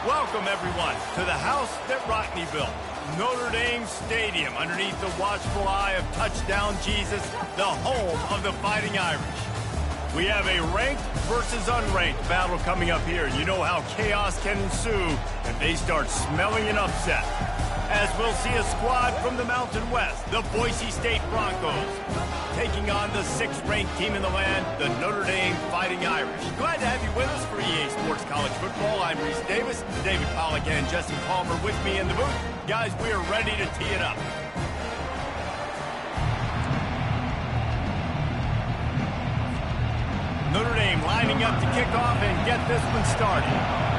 Welcome, everyone, to the house that Rodney built. Notre Dame Stadium, underneath the watchful eye of Touchdown Jesus, the home of the Fighting Irish. We have a ranked versus unranked battle coming up here. You know how chaos can ensue if they start smelling an upset. As we'll see a squad from the Mountain West, the Boise State Broncos, taking on the 6th-ranked team in the land, the Notre Dame Fighting Irish. Glad to have you with us for EA Sports College Football. I'm Reese Davis, David Pollack and Jesse Palmer with me in the booth. Guys, we are ready to tee it up. Notre Dame lining up to kick off and get this one started.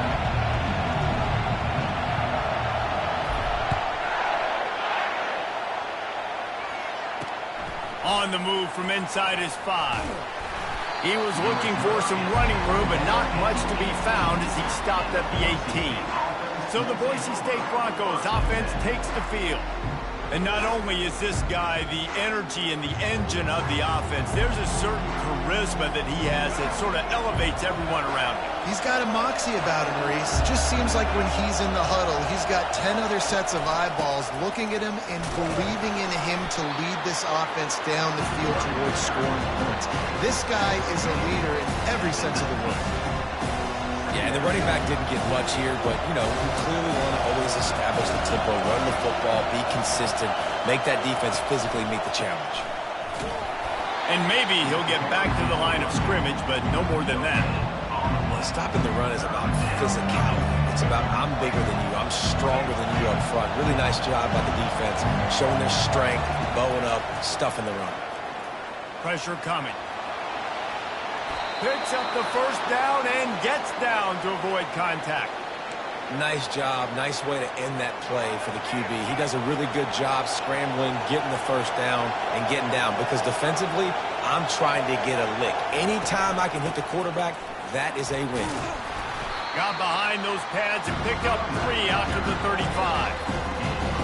On the move from inside his 5. He was looking for some running room, but not much to be found as he stopped at the 18. So the Boise State Broncos offense takes the field. And not only is this guy the energy and the engine of the offense, there's a certain charisma that he has that sort of elevates everyone around him. He's got a moxie about him, Reese. Just seems like when he's in the huddle, he's got 10 other sets of eyeballs looking at him and believing in him to lead this offense down the field towards scoring points. This guy is a leader in every sense of the word. Yeah, and the running back didn't get much here, but, you know, you clearly want to always establish the tempo, run the football, be consistent, make that defense physically meet the challenge. And maybe he'll get back to the line of scrimmage, but no more than that. Well, stopping the run is about physicality. It's about I'm bigger than you, I'm stronger than you up front. Really nice job by the defense, showing their strength, bowing up, stuffing the run. Pressure coming. Picks up the first down and gets down to avoid contact. Nice job. Nice way to end that play for the QB. He does a really good job scrambling, getting the first down, and getting down. Because defensively, I'm trying to get a lick. Anytime I can hit the quarterback, that is a win. Got behind those pads and picked up 3 out to the 35.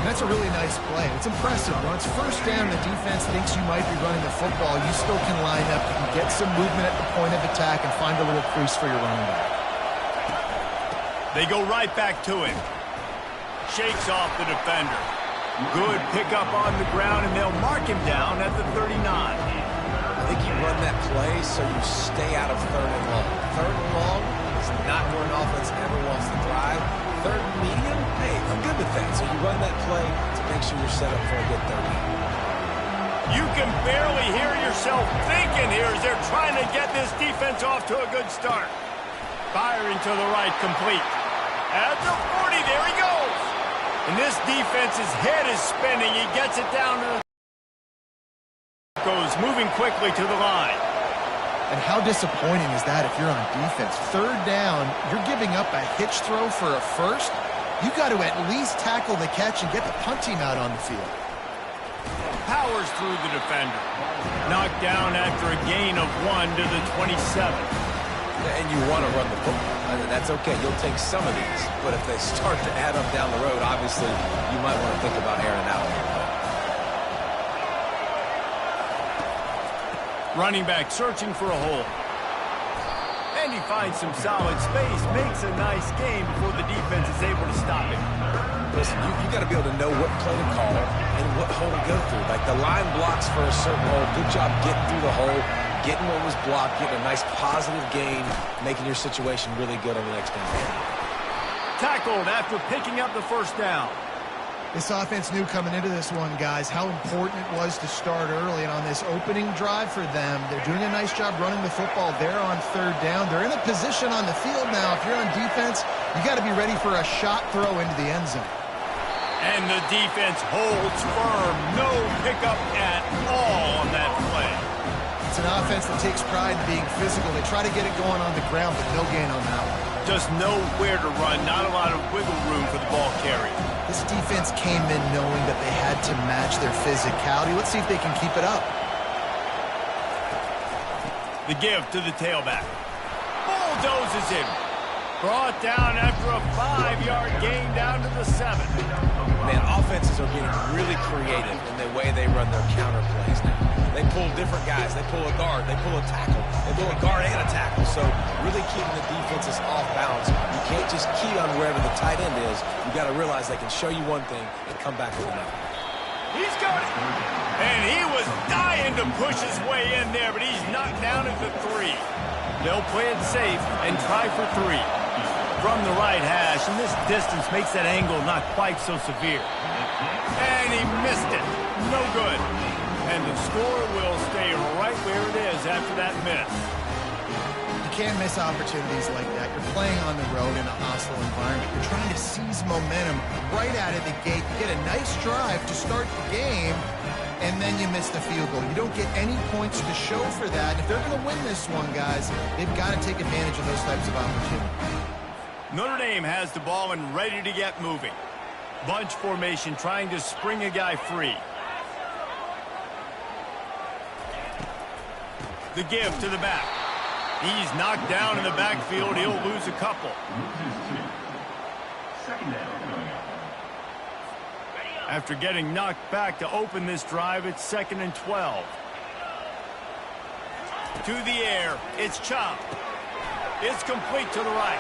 That's a really nice play. It's impressive. When it's first down, the defense thinks you might be running the football. You still can line up, you can get some movement at the point of attack and find a little crease for your running back. They go right back to him. Shakes off the defender. Good pickup on the ground, and they'll mark him down at the 39. I think you run that play so you stay out of 3rd and long. 3rd and long is not where an offense ever wants to thrive. 3rd and medium, hey, I'm good with that. So you run that play to make sure you're set up for a good 30. You can barely hear yourself thinking here as they're trying to get this defense off to a good start. Firing to the right, complete. At the 40, there he goes. And this defense's head is spinning. He gets it down to the... Goes moving quickly to the line. And how disappointing is that if you're on defense? 3rd down, you're giving up a hitch throw for a first. You got to at least tackle the catch and get the punt team out on the field. Powers through the defender. Knocked down after a gain of 1 to the 27. And you want to run the football. I mean, that's okay. You'll take some of these. But if they start to add up down the road, obviously, you might want to think about airing out. Running back searching for a hole. And he finds some solid space. Makes a nice game before the defense is able to stop him. Listen, you got to be able to know what play to call and what hole to go through. Like the line blocks for a certain hole. Good job getting through the hole, getting what was blocked, getting a nice positive gain, making your situation really good on the next down. Tackled after picking up the first down. This offense knew coming into this one, guys, how important it was to start early. And on this opening drive for them, they're doing a nice job running the football. They're on 3rd down. They're in a position on the field now. If you're on defense, you got to be ready for a shot throw into the end zone. And the defense holds firm. No pickup at all on that play. It's an offense that takes pride in being physical. They try to get it going on the ground, but no gain on that one. Just know where to run. Not a lot of wiggle room for the ball carrier. This defense came in knowing that they had to match their physicality. Let's see if they can keep it up. The give to the tailback. Bulldozes him. Brought down after a 5-yard gain down to the 7. Man, offenses are getting really creative in the way they run their counter plays now. They pull different guys. They pull a guard. They pull a tackle. They pull a guard and a tackle. So really keeping the defenses off balance. You can't just key on wherever the tight end is. You got to realize they can show you one thing and come back with another. He's got it. And he was dying to push his way in there, but he's knocked down at the 3. They'll play it safe and try for 3. From the right hash, and this distance makes that angle not quite so severe. And he missed it. No good. And the score will stay right where it is after that miss. You can't miss opportunities like that. You're playing on the road in a hostile environment. You're trying to seize momentum right out of the gate. You get a nice drive to start the game, and then you miss the field goal. You don't get any points to show for that. And if they're going to win this one, guys, they've got to take advantage of those types of opportunities. Notre Dame has the ball and ready to get moving. Bunch formation trying to spring a guy free. The give to the back. He's knocked down in the backfield. He'll lose a couple. After getting knocked back to open this drive, it's 2nd and 12. To the air. It's chopped. It's complete to the right.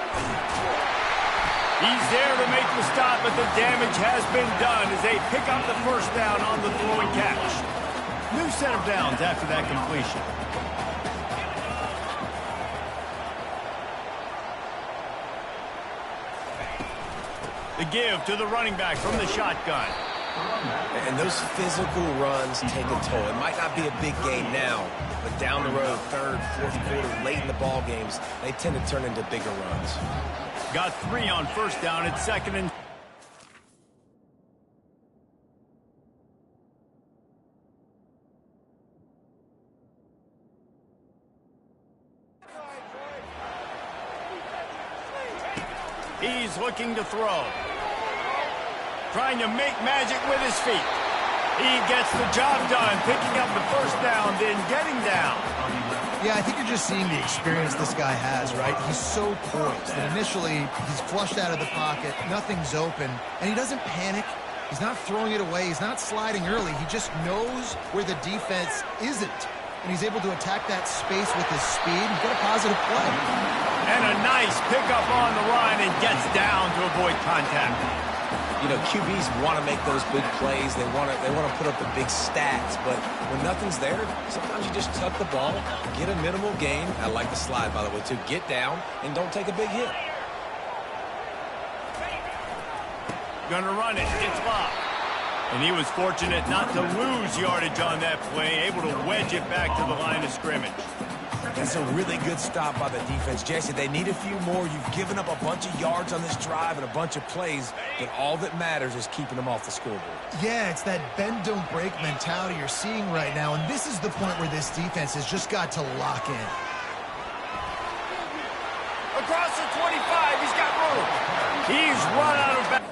He's there to make the stop, but the damage has been done as they pick up the first down on the throw and catch. New set of downs after that completion. The give to the running back from the shotgun. And those physical runs take a toll. It might not be a big game now, but down the road, 3rd, 4th quarter, late in the ball games, they tend to turn into bigger runs. Got 3 on first down. It's 2nd and... He's looking to throw. Trying to make magic with his feet. He gets the job done, picking up the first down, then getting down. Yeah, I think you're just seeing the experience this guy has, right? He's so poised that initially he's flushed out of the pocket, nothing's open, and he doesn't panic. He's not throwing it away. He's not sliding early. He just knows where the defense isn't, and he's able to attack that space with his speed and get a positive play. And a nice pickup on the line and gets down to avoid contact. You know, QBs want to make those big plays. They want to put up the big stats, but when nothing's there, sometimes you just tuck the ball, get a minimal gain. I like the slide, by the way, too. Get down and don't take a big hit. Gonna run it. It's locked. And he was fortunate not to lose yardage on that play, able to wedge it back to the line of scrimmage. That's a really good stop by the defense, Jesse. They need a few more. You've given up a bunch of yards on this drive and a bunch of plays, but all that matters is keeping them off the scoreboard. Yeah, it's that bend, don't break mentality you're seeing right now, and this is the point where this defense has just got to lock in. Across the 25, he's got room. He's run out of bounds.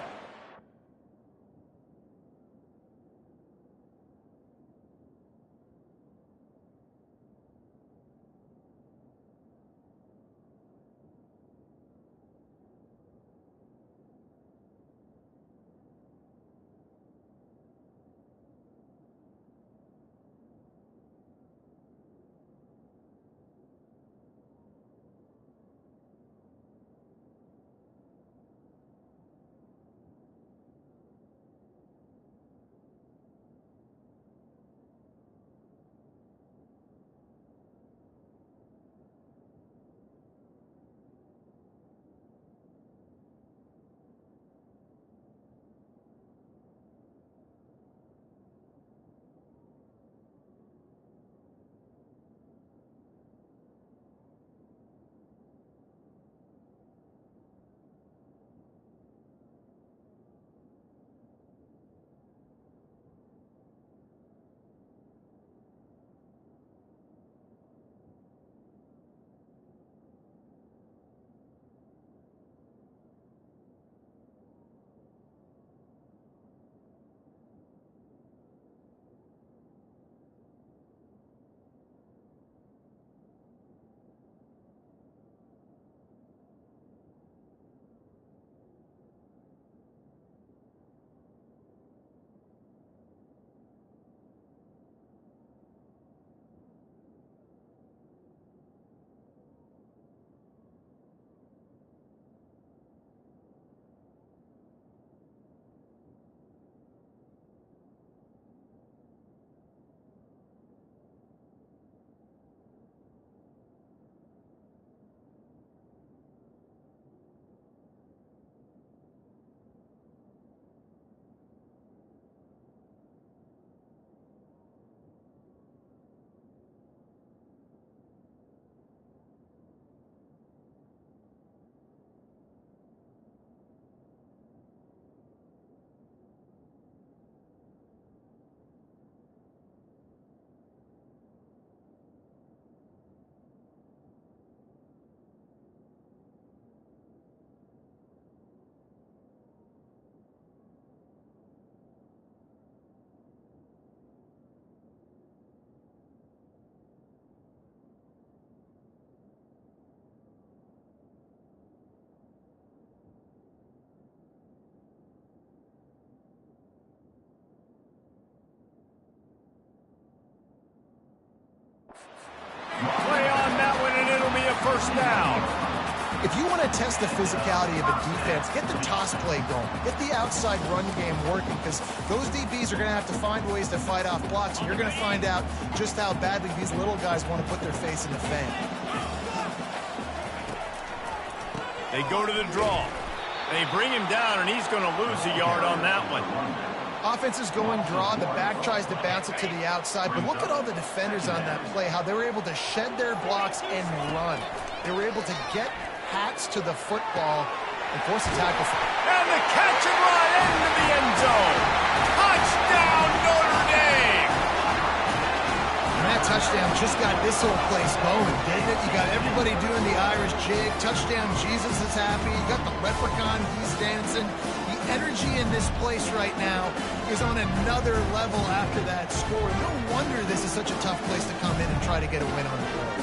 first down. If you want to test the physicality of a defense, get the toss play going. Get the outside run game working, because those DBs are going to have to find ways to fight off blocks, and you're going to find out just how badly these little guys want to put their face in the fan. They go to the draw. They bring him down, and he's going to lose a yard on that one. Offense is going draw. The back tries to bounce it to the outside, but look at all the defenders on that play, how they were able to shed their blocks and run. They were able to get hats to the football and force a tackle. And the catch and run into the end zone. Touchdown, Notre Dame! And that touchdown just got this whole place going, didn't it? You got everybody doing the Irish jig. Touchdown, Jesus is happy. You got the leprechaun, he's dancing. The energy in this place right now is on another level after that score. No wonder this is such a tough place to come in and try to get a win on the road.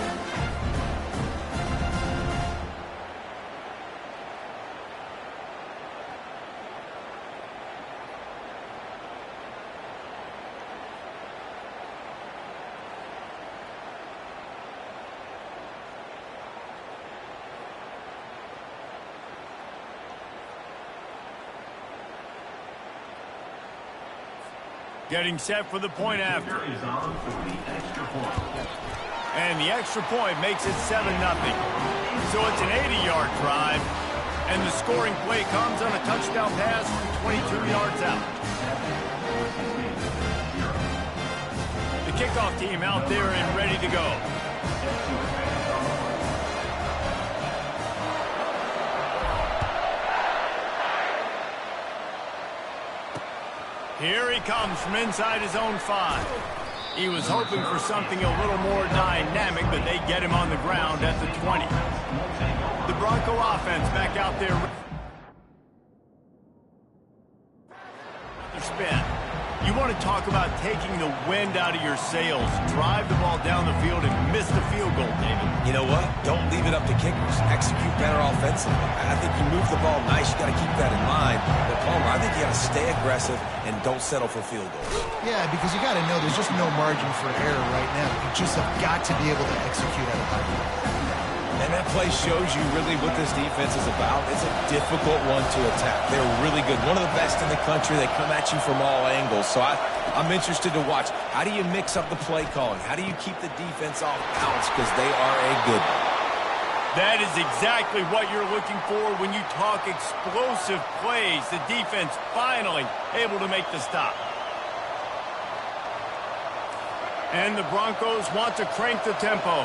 Getting set for the point after. And the extra point makes it 7-0. So it's an 80-yard drive. And the scoring play comes on a touchdown pass from 22 yards out. The kickoff team out there and ready to go. Here he comes from inside his own 5. He was hoping for something a little more dynamic, but they get him on the ground at the 20. The Bronco offense back out there. Spin. You want to talk about taking the wind out of your sails. Drive the ball down the field and miss the field goal, David. You know what? Don't leave it up to kickers. Execute better offensively. I think you move the ball nice. You got to keep that in mind. But Palmer, I think you got to stay aggressive and don't settle for field goals. Yeah, because you got to know there's just no margin for error right now. You just have got to be able to execute at a high level. And that play shows you really what this defense is about. It's a difficult one to attack. They're really good. One of the best in the country. They come at you from all angles. So I'm interested to watch. How do you mix up the play calling? How do you keep the defense off balance? Because they are a good one. That is exactly what you're looking for when you talk explosive plays. The defense finally able to make the stop. And the Broncos want to crank the tempo.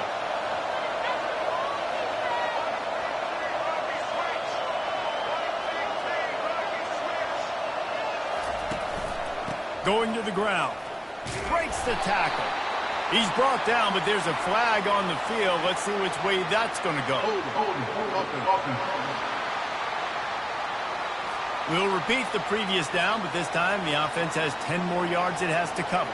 Going to the ground. Breaks the tackle. He's brought down, but there's a flag on the field. Let's see which way that's going to go. We'll repeat the previous down, but this time the offense has 10 more yards it has to cover.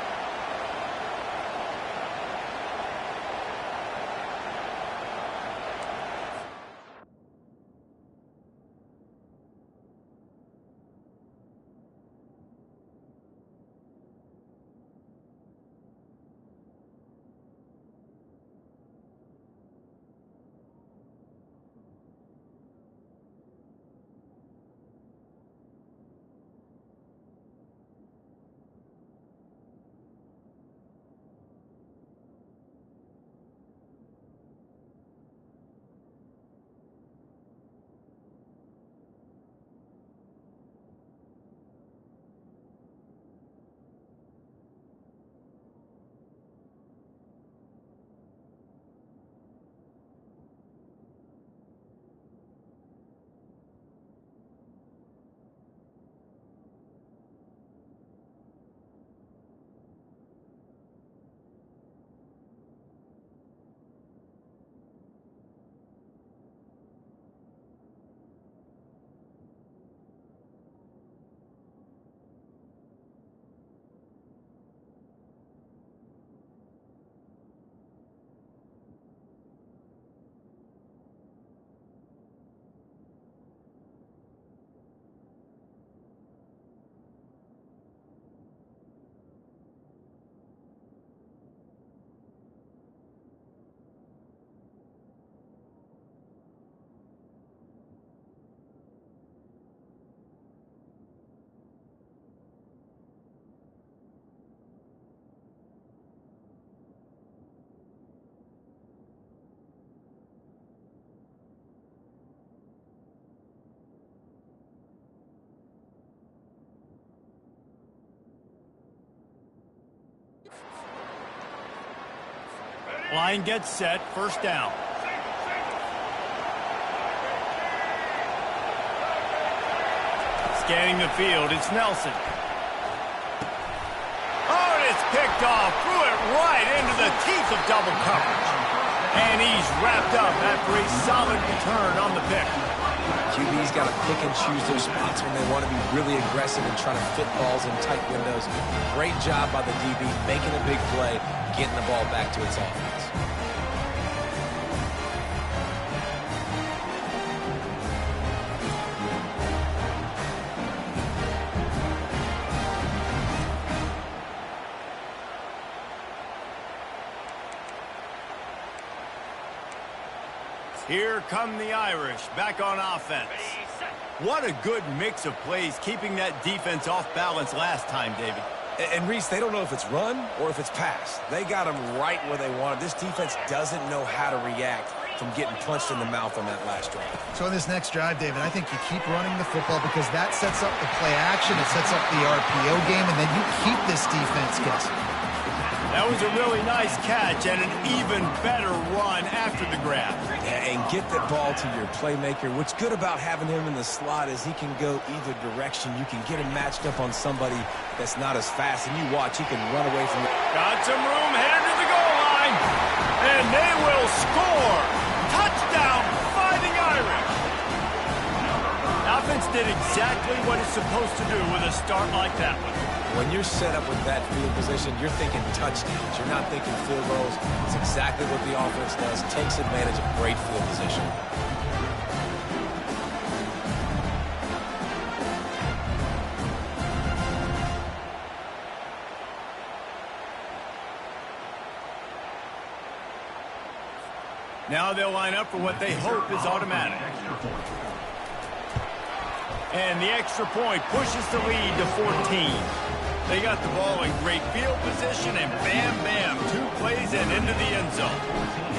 Line gets set, first down. Scanning the field, it's Nelson. Oh, and it's picked off. Threw it right into the teeth of double coverage. And he's wrapped up after a solid return on the pick. QB's got to pick and choose their spots when they want to be really aggressive and try to fit balls in tight windows. Great job by the DB, making a big play, getting the ball back to its offense. Here come the Irish, back on offense. What a good mix of plays, keeping that defense off balance last time, David. And Reese, they don't know if it's run or if it's pass. They got them right where they want it. This defense doesn't know how to react from getting punched in the mouth on that last drive. So in this next drive, David, I think you keep running the football because that sets up the play action, it sets up the RPO game, and then you keep this defense guessing. That was a really nice catch and an even better run after the grab. And get that ball to your playmaker. What's good about having him in the slot is he can go either direction. You can get him matched up on somebody that's not as fast, and you watch, he can run away from it. Got some room, headed to the goal line, and they will score. Touchdown, Fighting Irish. Offense did exactly what it's supposed to do with a start like that one. When you're set up with that field position, you're thinking touchdowns. You're not thinking field goals. It's exactly what the offense does. Takes advantage of great field position. Now they'll line up for what they hope is automatic. And the extra point pushes the lead to 14. They got the ball in great field position, and bam, bam, 2 plays and into the end zone.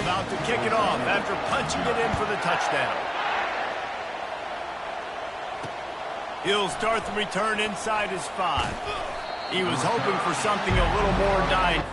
About to kick it off after punching it in for the touchdown. He'll start the return inside his 5. He was hoping for something a little more dynamic.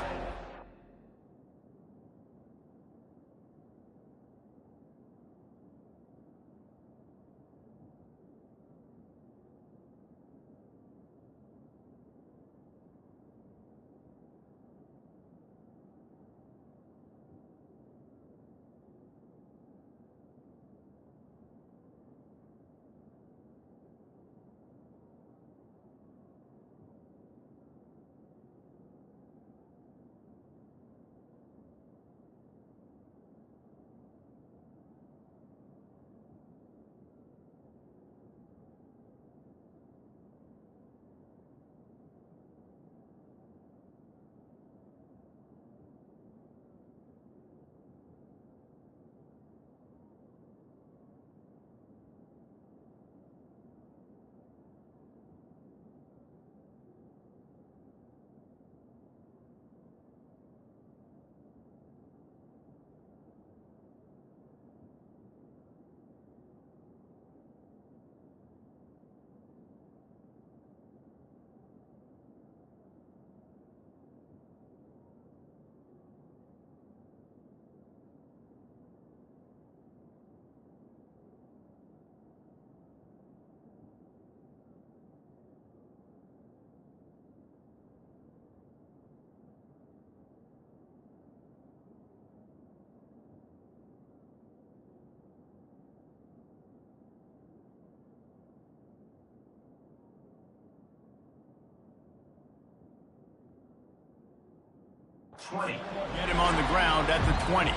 Get him on the ground at the 20.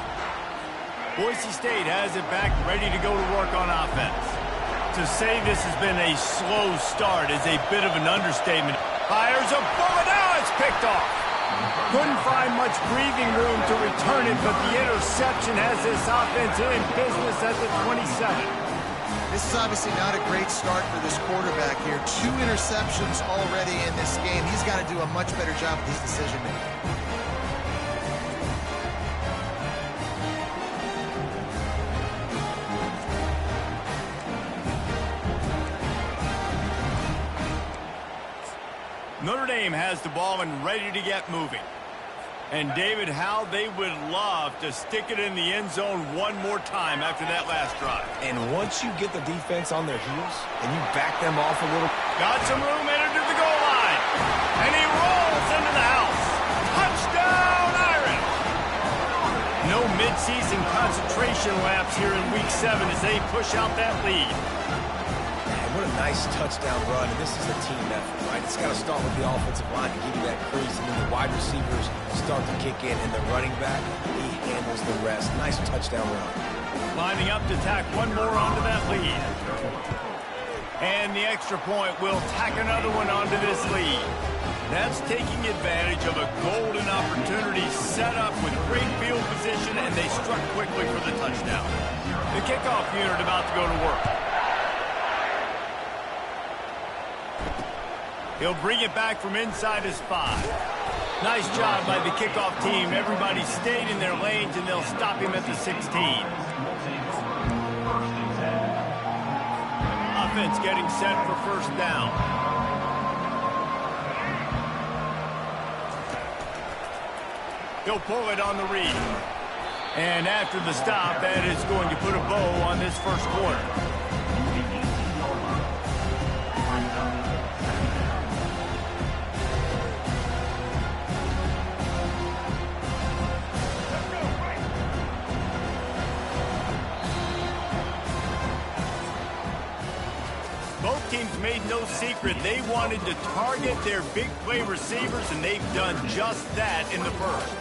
Boise State has it back, ready to go to work on offense. To say this has been a slow start is a bit of an understatement. Fires a bullet, now it's picked off. Couldn't find much breathing room to return it, but the interception has this offense in business at the 27. This is obviously not a great start for this quarterback here. 2 interceptions already in this game. He's got to do a much better job with his decision-making. Notre Dame has the ball and ready to get moving. And David, how they would love to stick it in the end zone one more time after that last drive. And once you get the defense on their heels and you back them off a little. Got some room, entered to the goal line. And he rolls into the house. Touchdown, Irish! No midseason concentration laps here in Week 7 as they push out that lead. What a nice touchdown run, and this is a team effort, right? It's got to start with the offensive line to give you that crease, and then the wide receivers start to kick in, and the running back, he handles the rest. Nice touchdown run. Lining up to tack one more onto that lead. And the extra point will tack another one onto this lead. That's taking advantage of a golden opportunity set up with great field position, and they struck quickly for the touchdown. The kickoff unit about to go to work. He'll bring it back from inside his 5. Nice job by the kickoff team. Everybody stayed in their lanes, and they'll stop him at the 16. Offense getting set for first down. He'll pull it on the read. And after the stop, that is going to put a bow on this first quarter. Both teams made no secret they wanted to target their big play receivers, and they've done just that in the first.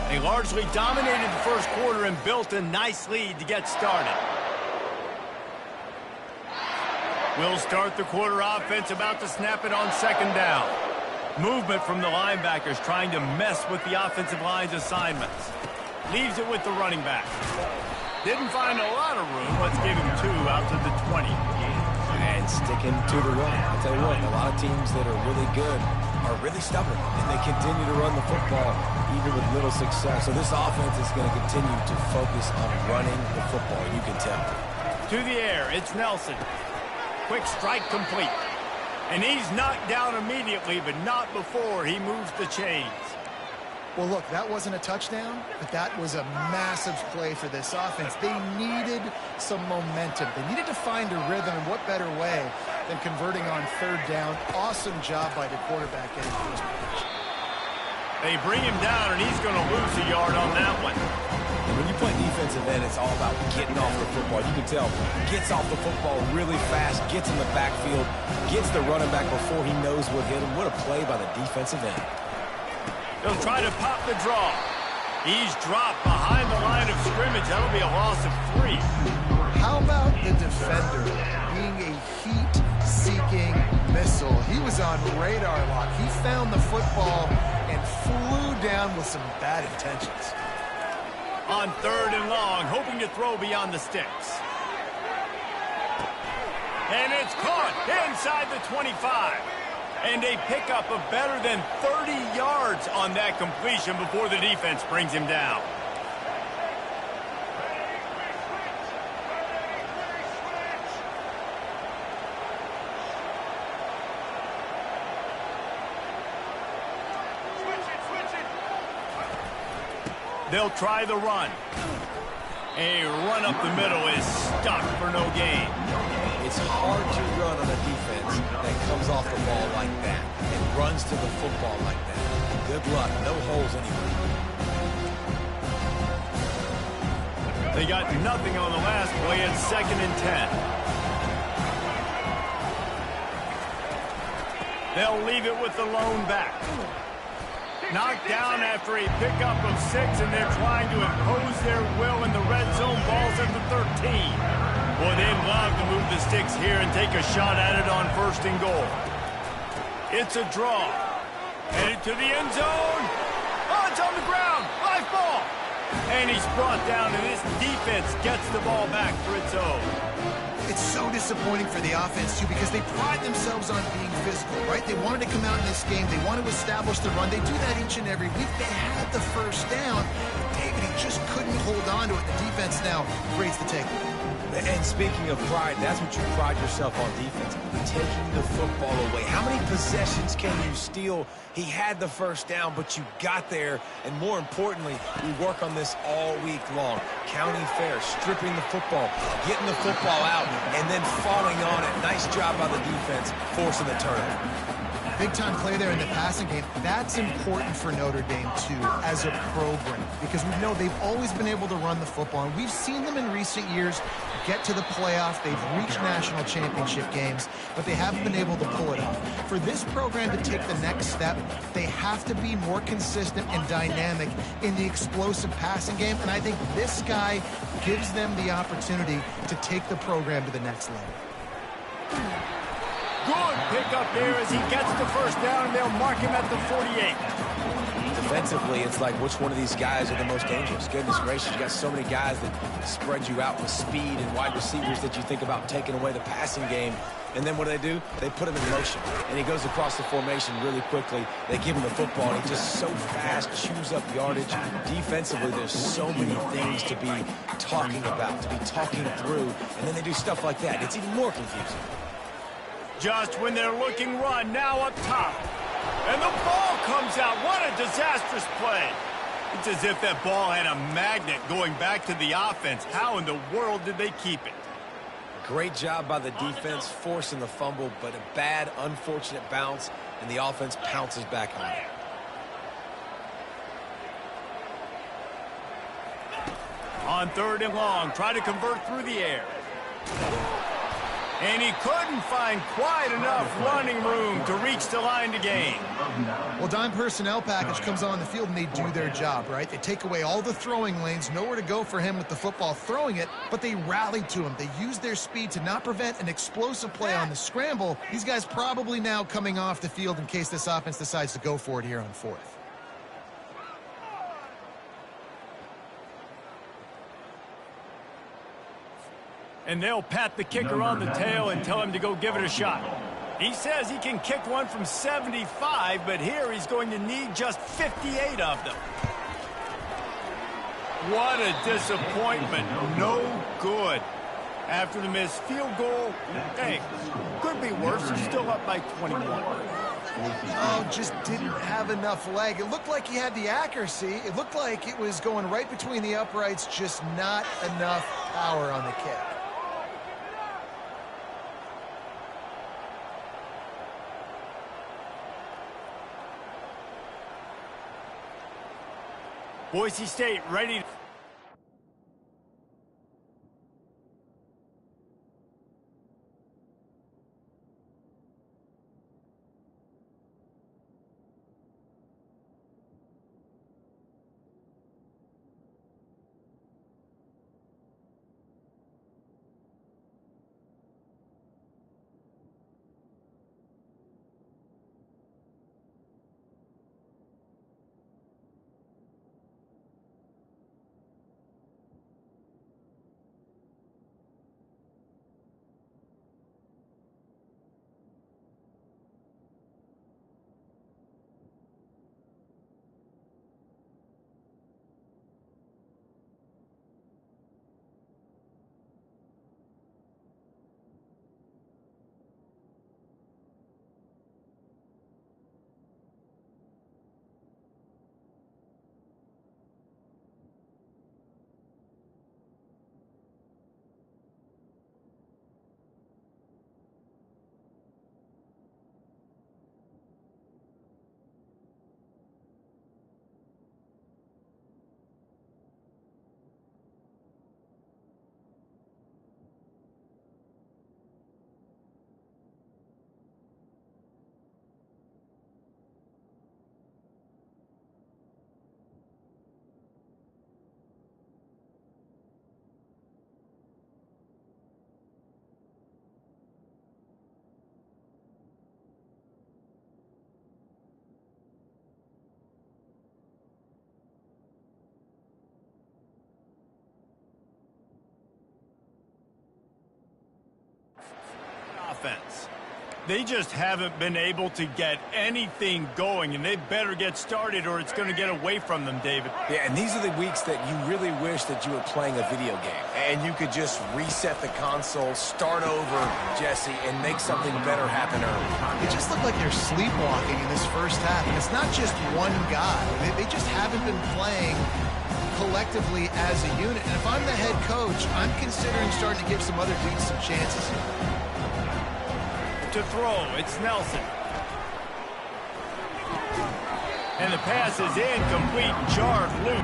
They largely dominated the first quarter and built a nice lead to get started. We'll start the quarter offense, about to snap it on second down. Movement from the linebackers trying to mess with the offensive line's assignments. Leaves it with the running back. Didn't find a lot of room. Let's give him 2 out to the 20. And sticking to the run. I'll tell you what, a lot of teams that are really good are really stubborn, and they continue to run the football even with little success. So this offense is going to continue to focus on running the football, you can tell. To the air, it's Nelson. Quick strike complete. And he's knocked down immediately, but not before he moves the chains. Well, look, that wasn't a touchdown, but that was a massive play for this offense. They needed some momentum. They needed to find a rhythm, and what better way than converting on third down. Awesome job by the quarterback getting first pitch. They bring him down, and he's going to lose a yard on that one. When you play defensive end, it's all about getting off the football. You can tell, gets off the football really fast, gets in the backfield, gets the running back before he knows what hit him. What a play by the defensive end. He'll try to pop the draw. He's dropped behind the line of scrimmage. That'll be a loss of 3. How about the defender being a heat-seeking missile? He was on radar lock. He found the football and flew down with some bad intentions. On third and long, hoping to throw beyond the sticks. And it's caught inside the 25. And a pickup of better than 30 yards on that completion before the defense brings him down. They'll try the run. A run up the middle is stuck for no gain. It's hard to run on a defense that comes off the ball like that and runs to the football like that. Good luck. No holes anywhere. They got nothing on the last play. It's 2nd and 10. They'll leave it with the lone back. Knocked down after a pickup of 6, and they're trying to impose their will in the red zone. Balls at the 13. Boy, they'd love to move the sticks here and take a shot at it on 1st and goal. It's a draw. Headed to the end zone. Oh, it's on the ground. Live ball. And he's brought down, and this defense gets the ball back for its own. It's so disappointing for the offense, too, because they pride themselves on being physical, right? They wanted to come out in this game. They want to establish the run. They do that each and every week. They had the first down. But David, he just couldn't hold on to it. The defense now creates the takeaway. And speaking of pride, that's what you pride yourself on defense, taking the football away. How many possessions can you steal? He had the first down, but you got there. And more importantly, we work on this all week long. County fair, stripping the football, getting the football out, and then falling on it. Nice job by the defense, forcing the turnover. Big-time play there in the passing game. That's important for Notre Dame, too, as a program, because we know they've always been able to run the football, and we've seen them in recent years get to the playoff. They've reached national championship games, but they haven't been able to pull it off. For this program to take the next step, they have to be more consistent and dynamic in the explosive passing game, and I think this guy gives them the opportunity to take the program to the next level. Good pickup there as he gets the first down, and they'll mark him at the 48. Defensively, it's like which one of these guys are the most dangerous. Goodness gracious, you got so many guys that spread you out with speed and wide receivers that you think about taking away the passing game. And then what do? They put him in motion, and he goes across the formation really quickly. They give him the football, and he just so fast chews up yardage. Defensively, there's so many things to be talking about, to be talking through, and then they do stuff like that. It's even more confusing. Just when they're looking run, now up top. And the ball comes out. What a disastrous play. It's as if that ball had a magnet going back to the offense. How in the world did they keep it? Great job by the defense, forcing the fumble, but a bad, unfortunate bounce, and the offense pounces back on it. On 3rd and long, try to convert through the air. And he couldn't find quite enough running room to reach the line to gain. Well, dime personnel package comes on the field, and they do their job, right? They take away all the throwing lanes, nowhere to go for him with the football throwing it, but they rally to him. They use their speed to not prevent an explosive play on the scramble. These guys probably now coming off the field in case this offense decides to go for it here on 4th. And they'll pat the kicker on the tail and tell him to go give it a shot. He says he can kick one from 75, but here he's going to need just 58 of them. What a disappointment. No good. After the missed field goal, hey, could be worse. He's still up by 21. Oh, just didn't have enough leg. It looked like he had the accuracy. It looked like it was going right between the uprights, just not enough power on the kick. Boise State ready to... offense. They just haven't been able to get anything going, and they better get started or it's going to get away from them, David. Yeah, and these are the weeks that you really wish that you were playing a video game and you could just reset the console, start over, Jesse, and make something better happen early. It just looked like they're sleepwalking in this first half, and it's not just one guy. They just haven't been playing collectively as a unit. And if I'm the head coach, I'm considering starting to give some other dudes some chances. To throw, it's Nelson. And the pass is incomplete, jarred loose.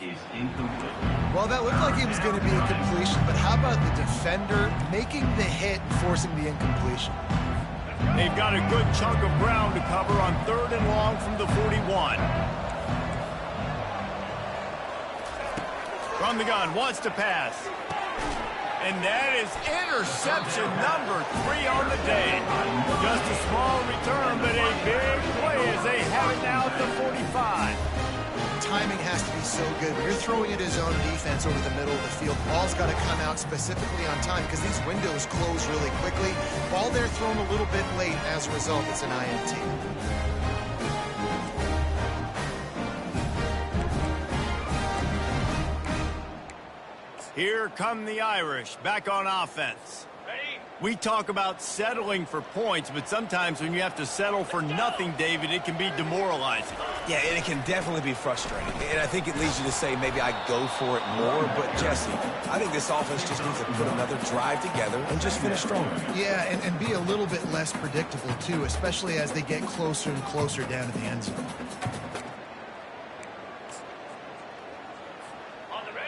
Is incomplete. Well, that looked like it was going to be a completion, but how about the defender making the hit and forcing the incompletion? They've got a good chunk of ground to cover on 3rd and long from the 41. From the gun, wants to pass. And that is interception number 3 on the day. Just a small return, but a big play as they have it now at the 45. Timing has to be so good. When you're throwing at his own defense over the middle of the field, the ball's got to come out specifically on time because these windows close really quickly. Ball there thrown a little bit late. As a result, it's an INT. Here come the Irish, back on offense. We talk about settling for points, but sometimes when you have to settle for nothing, David, it can be demoralizing. Yeah, and it can definitely be frustrating. And I think it leads you to say maybe I go for it more. But, Jesse, I think this offense just needs to put another drive together and just finish stronger. Yeah, and be a little bit less predictable, too, especially as they get closer and closer down to the end zone.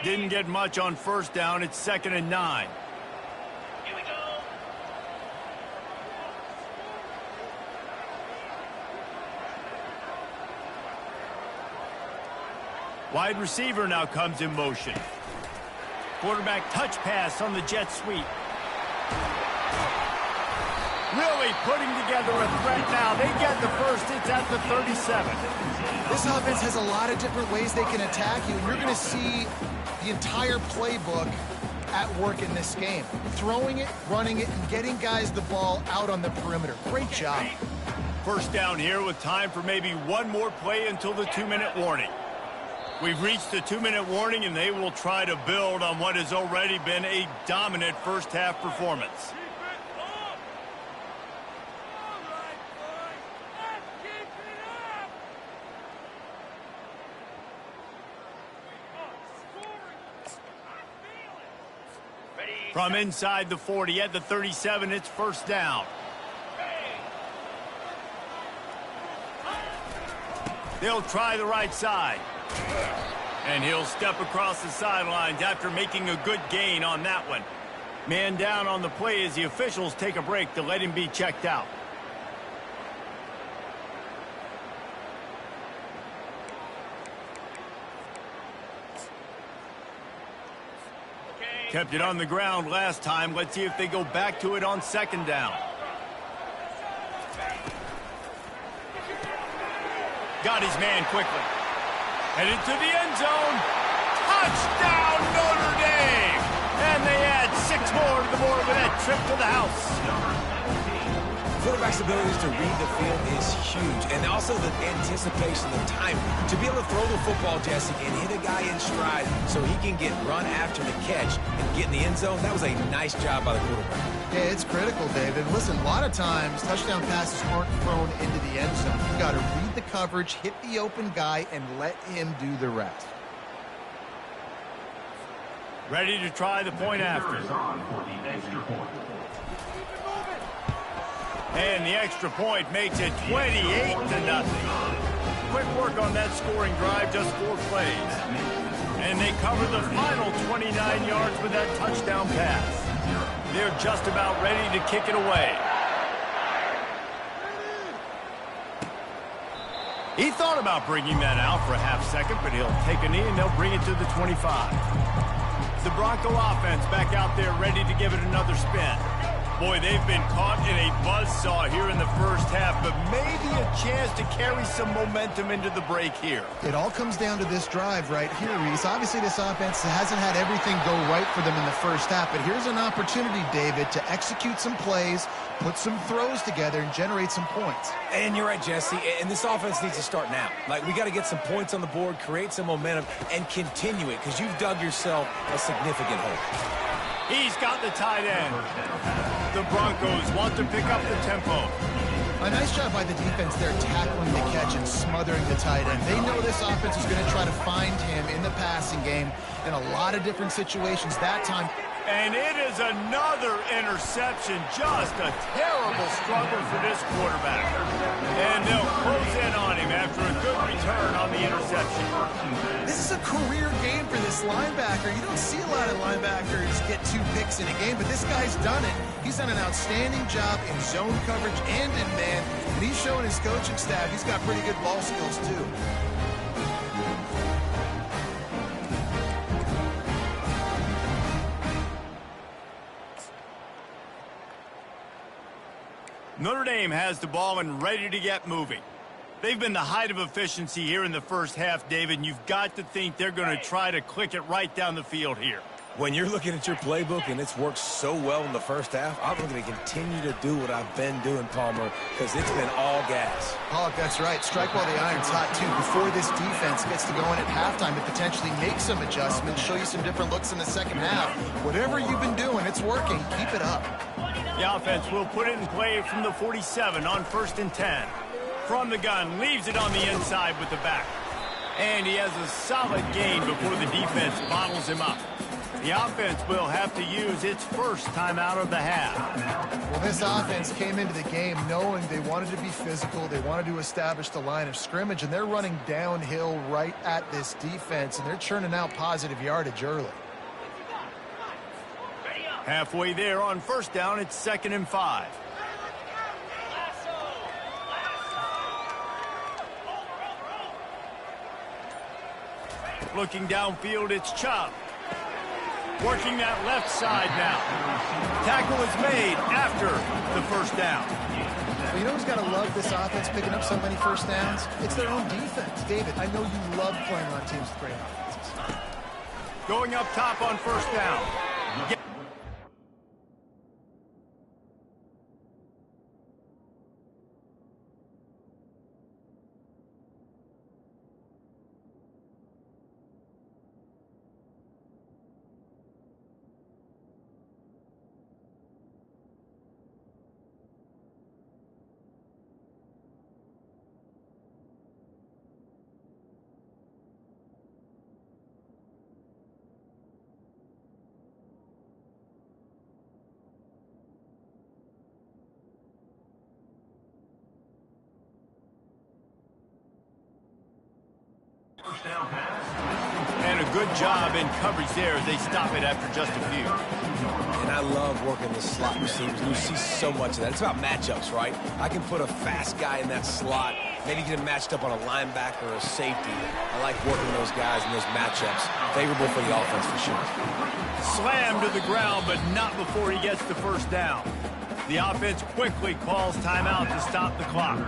Didn't get much on 1st down. It's 2nd and 9. Wide receiver now comes in motion. Quarterback touch pass on the jet sweep. Really putting together a threat now. They get the first. It's at the 37. This offense has a lot of different ways they can attack you, and you're going to see the entire playbook at work in this game. Throwing it, running it, and getting guys the ball out on the perimeter. Great job. 1st down here with time for maybe one more play until the 2-minute warning. We've reached the 2-minute warning, and they will try to build on what has already been a dominant first-half performance. From inside the 40 at the 37, it's 1st down. They'll try the right side. And he'll step across the sidelines after making a good gain on that one. Man down on the play as the officials take a break to let him be checked out. Kept it on the ground last time. Let's see if they go back to it on 2nd down. Got his man quickly. Headed to the end zone. Touchdown, Notre Dame! And they add 6 more to the board with that trip to the house. Quarterback's abilities to read the field is huge. And also the anticipation, the timing. To be able to throw the football, Jesse, and hit a guy in stride so he can get run after the catch and get in the end zone, that was a nice job by the quarterback. Yeah, it's critical, David. Listen, a lot of times, touchdown passes aren't thrown into the end zone. You've got to read the coverage, hit the open guy, and let him do the rest. Ready to try the point after. And the extra point makes it 28-0. Quick work on that scoring drive, just 4 plays. And they cover the final 29 yards with that touchdown pass. They're just about ready to kick it away. He thought about bringing that out for a half second, but he'll take a knee and they'll bring it to the 25. The Bronco offense back out there ready to give it another spin. Boy, they've been caught in a buzzsaw here in the first half, but maybe a chance to carry some momentum into the break here. It all comes down to this drive right here, Reese. Obviously, this offense hasn't had everything go right for them in the first half, but here's an opportunity, David, to execute some plays, put some throws together, and generate some points. And you're right, Jesse, and this offense needs to start now. Like, we got to get some points on the board, create some momentum, and continue it, because you've dug yourself a significant hole. He's got the tight end. The Broncos want to pick up the tempo. A nice job by the defense there tackling the catch and smothering the tight end. They know this offense is going to try to find him in the passing game in a lot of different situations that time. And it is another interception. Just a terrible struggle for this quarterback. And they'll close in on him after a good return on the interception. This is a career game for this linebacker. You don't see a lot of linebackers get 2 picks in a game, but this guy's done it. He's done an outstanding job in zone coverage and in man, and he's showing his coaching staff he's got pretty good ball skills too. Notre Dame has the ball and ready to get moving. They've been the height of efficiency here in the first half, David, and you've got to think they're going to try to click it right down the field here. When you're looking at your playbook and it's worked so well in the first half, I'm going to continue to do what I've been doing, Palmer, because it's been all gas. Pollock, that's right. Strike while the iron's hot, too. Before this defense gets to going at halftime to potentially make some adjustments, show you some different looks in the second half. Whatever you've been doing, it's working. Keep it up. The offense will put it in play from the 47 on 1st and 10. From the gun, leaves it on the inside with the back. And he has a solid gain before the defense bottles him up. The offense will have to use its first time out of the half. Well, this offense came into the game knowing they wanted to be physical, they wanted to establish the line of scrimmage, and they're running downhill right at this defense, and they're churning out positive yardage early. Halfway there on 1st down, it's 2nd and 5. Looking downfield, it's Chubb. Working that left side now. Tackle is made after the 1st down. Well, you know who's got to love this offense picking up so many first downs? It's their own defense. David, I know you love playing on teams with great offenses. Going up top on 1st down. And a good job in coverage there as they stop it after just a few. And I love working the slot receivers. You see so much of that. It's about matchups, right? I can put a fast guy in that slot, maybe get him matched up on a linebacker or a safety. I like working those guys in those matchups. Favorable for the offense for sure. Slammed to the ground, but not before he gets the 1st down. The offense quickly calls timeout to stop the clock.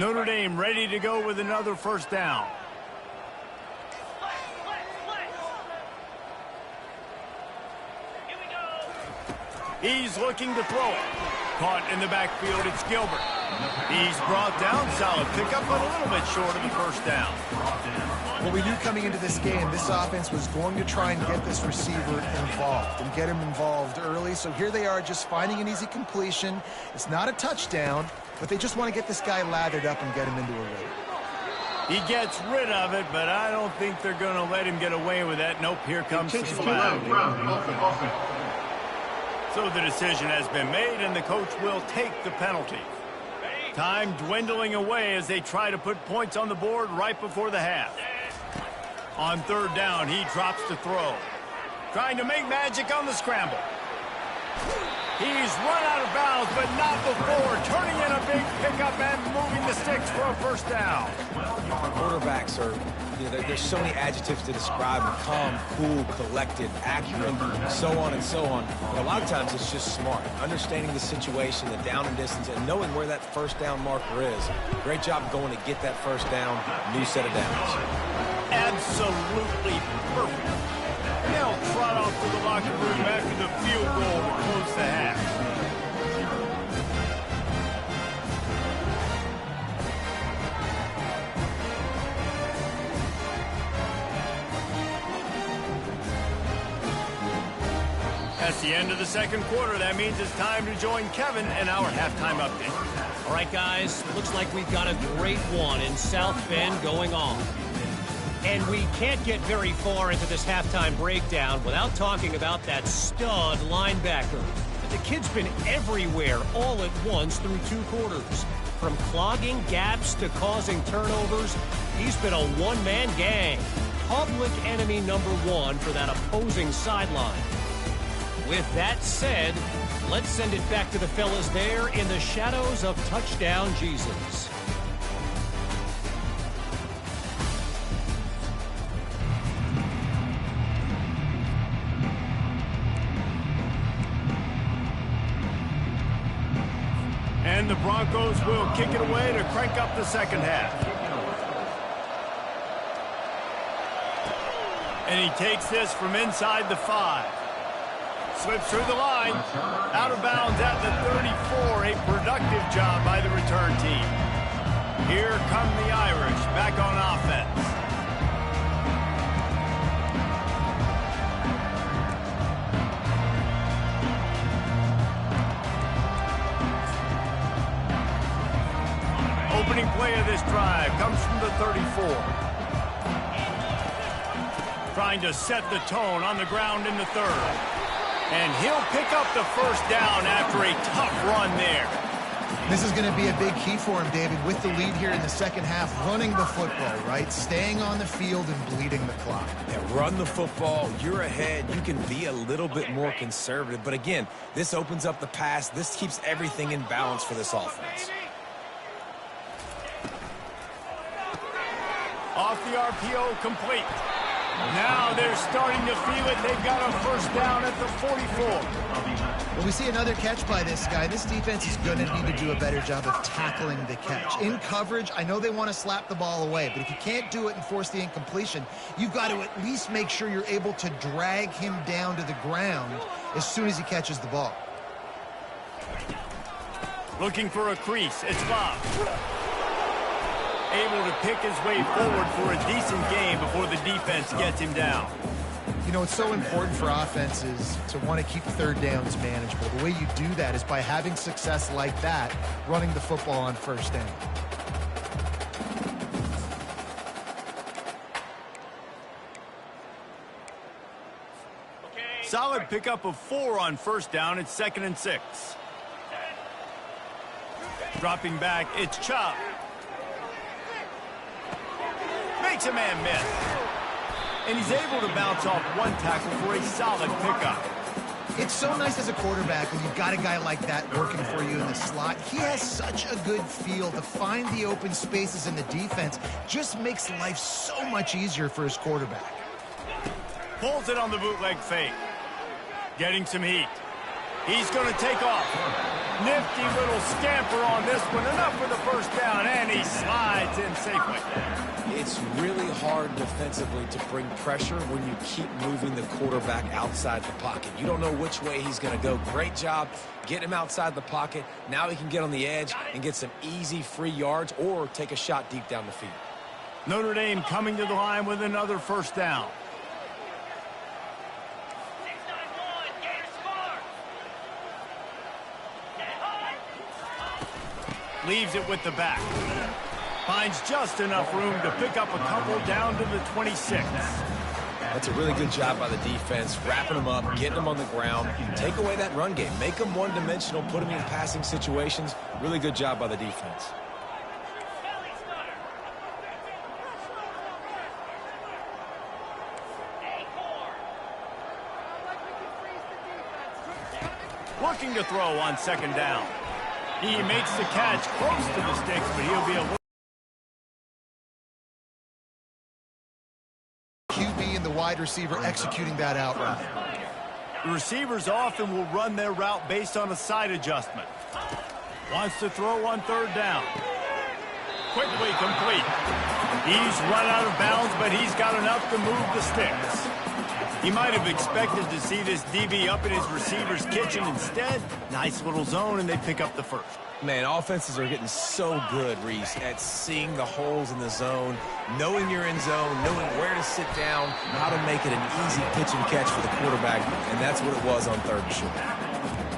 Notre Dame ready to go with another first down. He's looking to throw it. Caught in the backfield, it's Gilbert. He's brought down, solid pickup, but a little bit short of the first down. Well, we knew coming into this game, this offense was going to try and get this receiver involved and get him involved early. So here they are just finding an easy completion. It's not a touchdown, but they just want to get this guy lathered up and get him into a rhythm. He gets rid of it, but I don't think they're going to let him get away with that. Nope, here comes the flag. So the decision has been made, and the coach will take the penalty. Time dwindling away as they try to put points on the board right before the half. On third down, he drops to throw. Trying to make magic on the scramble. He's run out of bounds, but not before. Turning in a big pickup and moving the sticks for a first down. Quarterbacks are, there's so many adjectives to describe them. Calm, cool, collected, accurate, so on and so on. But a lot of times it's just smart. Understanding the situation, the down and distance, and knowing where that first down marker is. Great job going to get that first down. New set of downs. Absolutely perfect. They'll trot off to the locker room after the field goal to close the half. That's the end of the second quarter. That means it's time to join Kevin and our halftime update. All right, guys, looks like we've got a great one in South Bend going on. And we can't get very far into this halftime breakdown without talking about that stud linebacker. The kid's been everywhere all at once through 2 quarters. From clogging gaps to causing turnovers, he's been a one-man gang. Public enemy number 1 for that opposing sideline. With that said, let's send it back to the fellas there in the shadows of Touchdown Jesus. And the Broncos will kick it away to crank up the second half. And he takes this from inside the 5. Slips through the line. Out of bounds at the 34. A productive job by the return team. Here come the Irish back on offense. Opening play of this drive comes from the 34. Trying to set the tone on the ground in the third. And he'll pick up the first down after a tough run there. This is going to be a big key for him, David, with the lead here in the second half, running the football, right? Staying on the field and bleeding the clock. Yeah, run the football. You're ahead. You can be a little bit more conservative. But again, this opens up the pass. This keeps everything in balance for this offense. Off the RPO, complete. Now they're starting to feel it. They've got a first down at the 44. Well, we see another catch by this guy. This defense is going to need to do a better job of tackling the catch. In coverage, I know they want to slap the ball away, but if you can't do it and force the incompletion, you've got to at least make sure you're able to drag him down to the ground as soon as he catches the ball. Looking for a crease. It's Bob. Able to pick his way forward for a decent game before the defense gets him down. You know, it's so important for offenses to want to keep third downs manageable. The way you do that is by having success like that, running the football on first down. Solid pickup of 4 on first down. It's 2nd and 6. Dropping back, it's Chubb. Makes a man miss. And he's able to bounce off one tackle for a solid pickup. It's so nice as a quarterback when you've got a guy like that working for you in the slot. He has such a good feel to find the open spaces in the defense. Just makes life so much easier for his quarterback. Pulls it on the bootleg fake. Getting some heat. He's going to take off. Nifty little scamper on this one. Enough for the first down, and he slides in safely. It's really hard defensively to bring pressure when you keep moving the quarterback outside the pocket. You don't know which way he's going to go. Great job getting him outside the pocket. Now he can get on the edge and get some easy free yards or take a shot deep down the field. Notre Dame coming to the line with another first down. Leaves it with the back. Finds just enough room to pick up a couple down to the 26. That's a really good job by the defense, wrapping them up, getting them on the ground. Take away that run game. Make them one-dimensional, put them in passing situations. Really good job by the defense. Looking to throw on second down. He makes the catch close to the sticks, but he'll be a little... QB and the wide receiver executing that out route. The receivers often will run their route based on a side adjustment. Wants to throw on third down. Quickly complete. He's run out of bounds, but he's got enough to move the sticks. He might have expected to see this DB up in his receiver's kitchen. Instead, nice little zone, and they pick up the first. Man, offenses are getting so good, Reese, at seeing the holes in the zone, knowing you're in zone, knowing where to sit down, how to make it an easy pitch and catch for the quarterback, and that's what it was on third and short.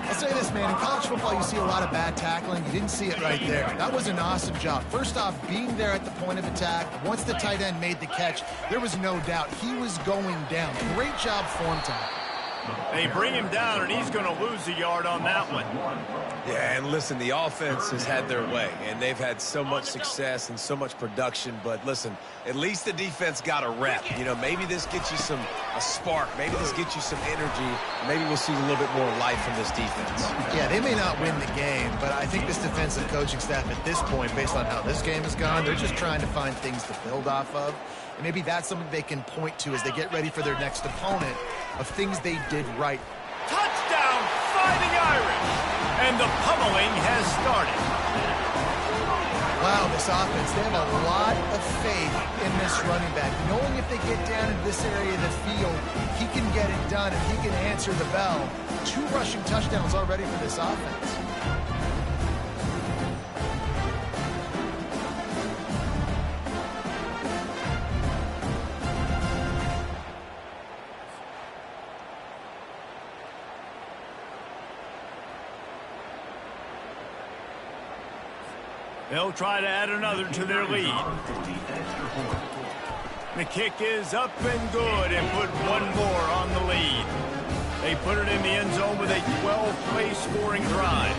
I'll say this, man. In college football, you see a lot of bad tackling. You didn't see it right there. That was an awesome job. First off, being there at the point of attack. Once the tight end made the catch, there was no doubt he was going down. Great job form time. They bring him down, and he's going to lose a yard on that one. Yeah, and listen, the offense has had their way, and they've had so much success and so much production. But listen, at least the defense got a rep. You know, maybe this gets you a spark. Maybe this gets you some energy. Maybe we'll see a little bit more life from this defense. Yeah, they may not win the game, but I think this defensive coaching staff at this point, based on how this game has gone, they're just trying to find things to build off of. And maybe that's something they can point to as they get ready for their next opponent of things they did right. Touchdown, Fighting Irish! And the pummeling has started. Wow, this offense, they have a lot of faith in this running back. Knowing if they get down into this area of the field, he can get it done and he can answer the bell. 2 rushing touchdowns already for this offense. They'll try to add another to their lead. The kick is up and good and put one more on the lead. They put it in the end zone with a 12-play scoring drive.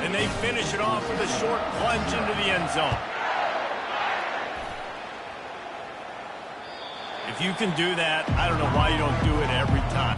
And they finish it off with a short plunge into the end zone. If you can do that, I don't know why you don't do it every time.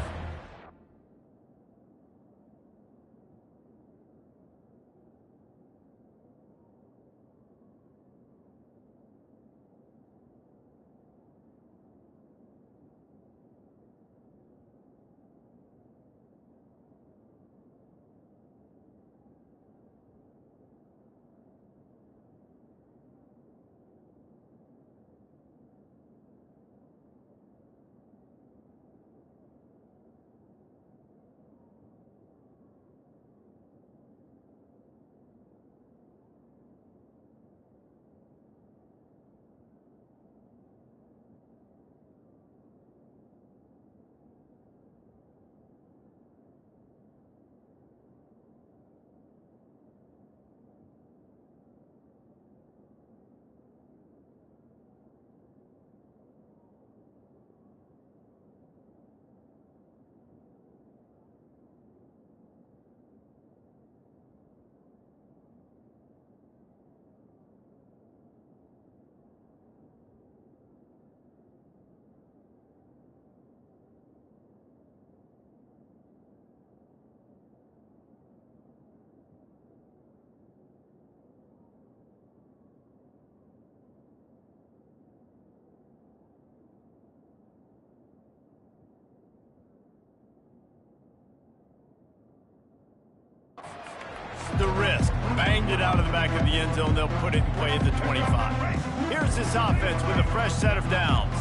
end zone, they'll put it in play at the 25. Here's this offense with a fresh set of downs.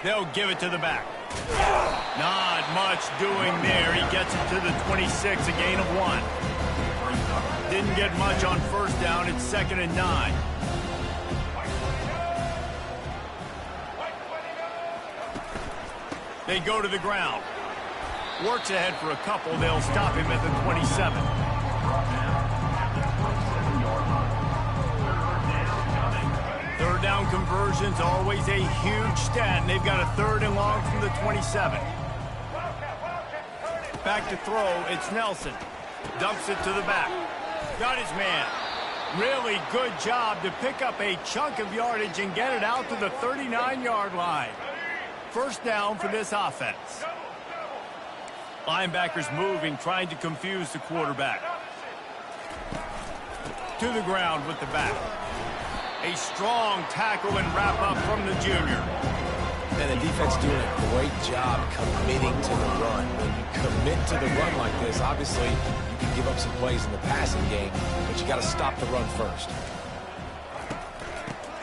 They'll give it to the back. Not much doing there. He gets it to the 26, a gain of 1. Didn't get much on first down. It's 2nd and 9. They go to the ground. Works ahead for a couple. They'll stop him at the 27. Third down conversions, always a huge stat, and they've got a 3rd and long from the 27. Back to throw, it's Nelson. Dumps it to the back. Got his man. Really good job to pick up a chunk of yardage and get it out to the 39-yard line. First down for this offense. Linebackers moving, trying to confuse the quarterback. To the ground with the back. A strong tackle and wrap up from the junior. And the defense doing a great job committing to the run. When you commit to the run like this, obviously you can give up some plays in the passing game, but you got to stop the run first.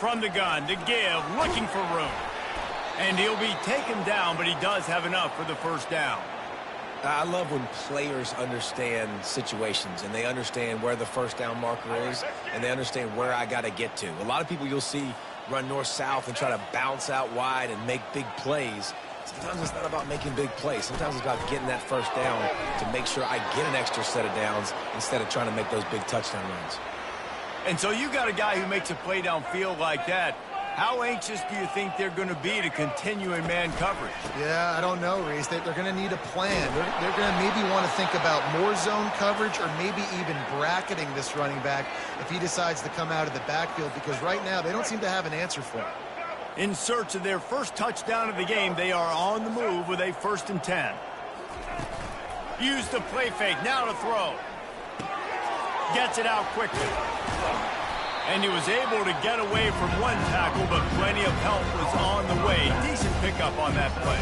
From the gun to give, looking for room. And he'll be taken down, but he does have enough for the first down. I love when players understand situations and they understand where the first down marker is and they understand where I got to get to. A lot of people you'll see run north-south and try to bounce out wide and make big plays. Sometimes it's not about making big plays. Sometimes it's about getting that first down to make sure I get an extra set of downs instead of trying to make those big touchdown runs. And so you got a guy who makes a play downfield like that. How anxious do you think they're going to be to continue in man coverage? Yeah, I don't know, Reese. They're going to need a plan. They're going to maybe want to think about more zone coverage or maybe even bracketing this running back if he decides to come out of the backfield, because right now they don't seem to have an answer for him. In search of their first touchdown of the game, they are on the move with a 1st and 10. Use the play fake, now to throw. Gets it out quickly. And he was able to get away from one tackle, but plenty of help was on the way. Decent pickup on that play.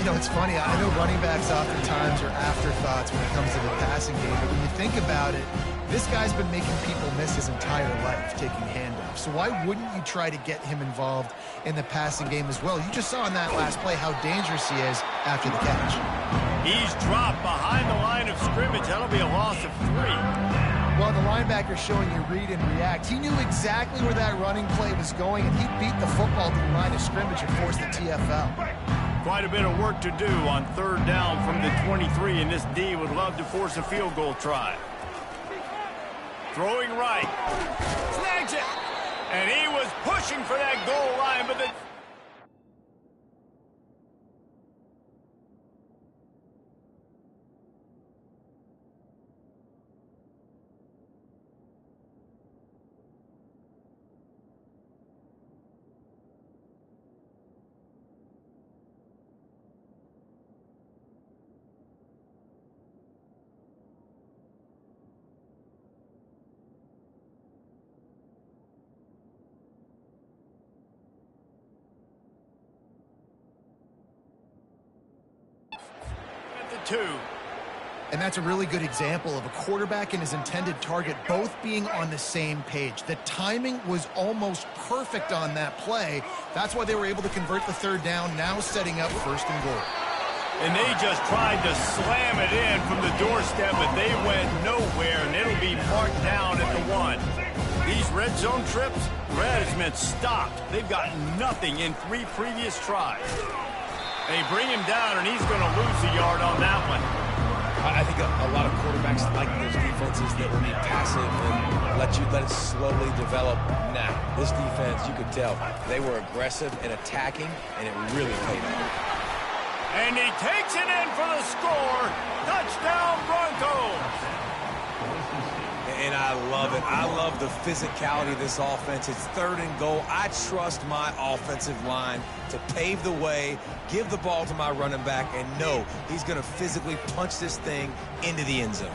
You know, it's funny. I know running backs oftentimes are afterthoughts when it comes to the passing game, but when you think about it, this guy's been making people miss his entire life taking handoffs. So why wouldn't you try to get him involved in the passing game as well? You just saw in that last play how dangerous he is after the catch. He's dropped behind the line of scrimmage. That'll be a loss of 3. Well, the linebacker's showing you read and react. He knew exactly where that running play was going, and he beat the football to the line of scrimmage and forced the TFL. Quite a bit of work to do on 3rd down from the 23, and this D would love to force a field goal try. Throwing right. Snags it. And he was pushing for that goal line, but the... And that's a really good example of a quarterback and his intended target both being on the same page. The timing was almost perfect on that play. That's why they were able to convert the 3rd down, now setting up 1st and goal. And they just tried to slam it in from the doorstep, but they went nowhere, and it'll be marked down at the 1. These red zone trips, red has meant stopped. They've gotten nothing in 3 previous tries. They bring him down, and he's going to lose a yard on that one. I think a lot of quarterbacks like those defenses that will be passive and let it slowly develop. Nah, this defense, you could tell, they were aggressive and attacking, and it really paid off. And he takes it in for the score. Touchdown, Broncos. And I love it. I love the physicality of this offense. It's 3rd and goal. I trust my offensive line to pave the way, give the ball to my running back, and know he's going to physically punch this thing into the end zone.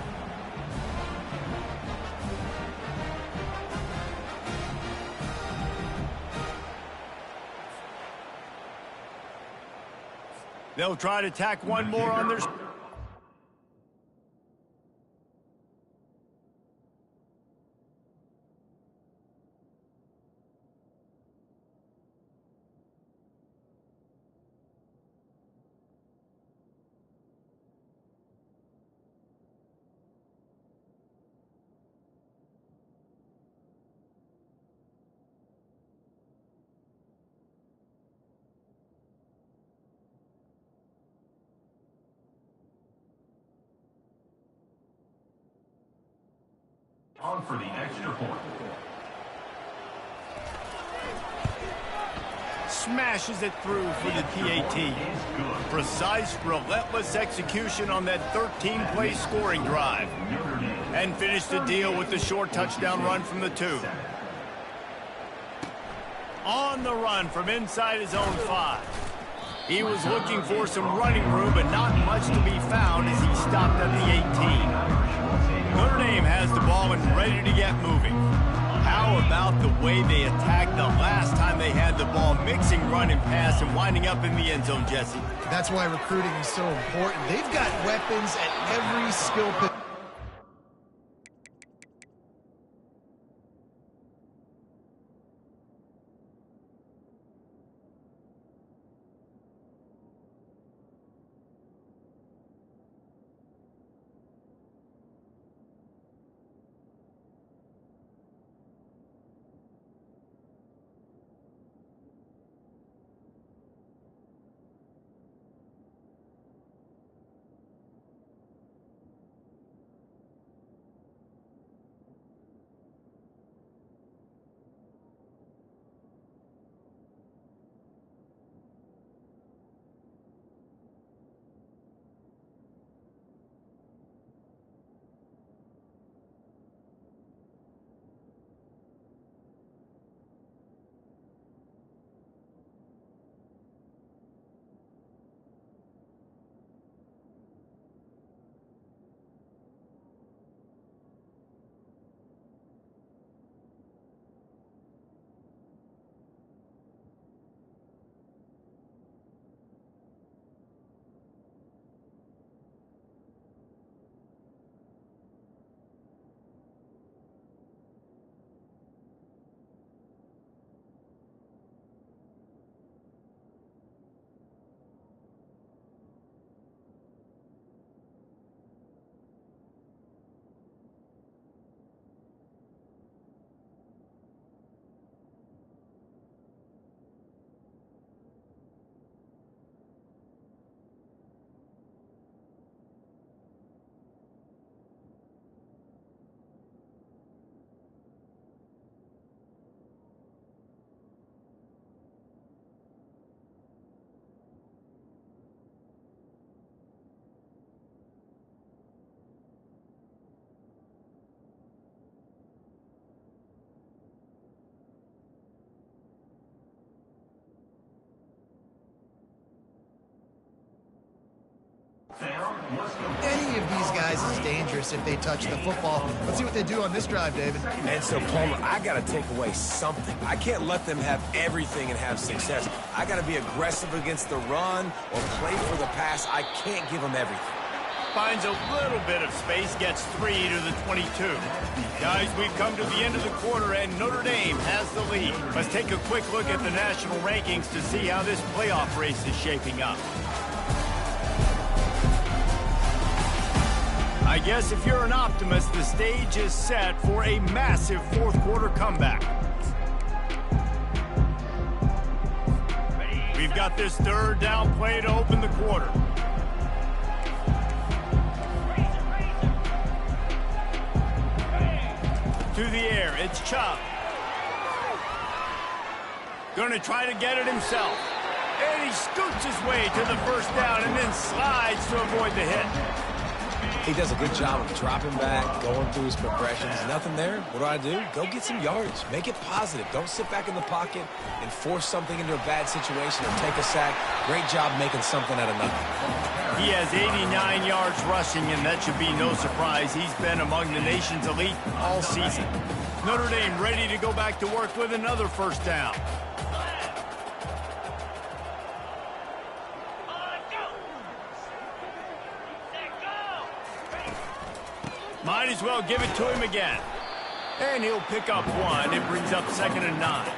They'll try to tack one more on their... On for the extra point. Smashes it through for the PAT. Precise, relentless execution on that 13-play scoring drive. And finished the deal with the short touchdown run from the 2. On the run from inside his own 5. He was looking for some running room, but not much to be found as he stopped at the 18. Notre Dame has the ball and ready to get moving. How about the way they attacked the last time they had the ball, mixing run and pass and winding up in the end zone, Jesse? That's why recruiting is so important. They've got weapons at every skill position. Any of these guys is dangerous if they touch the football. Let's see what they do on this drive, David. And so, Palmer, I got to take away something. I can't let them have everything and have success. I got to be aggressive against the run or play for the pass. I can't give them everything. Finds a little bit of space, gets 3 to the 22. Guys, we've come to the end of the quarter, and Notre Dame has the lead. Let's take a quick look at the national rankings to see how this playoff race is shaping up. I guess if you're an optimist, the stage is set for a massive fourth-quarter comeback. We've got this third down play to open the quarter. To the air, it's Chubb. Going to try to get it himself. And he scoots his way to the first down and then slides to avoid the hit. He does a good job of dropping back, going through his progressions. Nothing there. What do? Go get some yardage. Make it positive. Don't sit back in the pocket and force something into a bad situation or take a sack. Great job making something out of nothing. He has 89 yards rushing, and that should be no surprise. He's been among the nation's elite all season. Notre Dame ready to go back to work with another first down. Might as well give it to him again. And he'll pick up 1. It brings up 2nd and 9.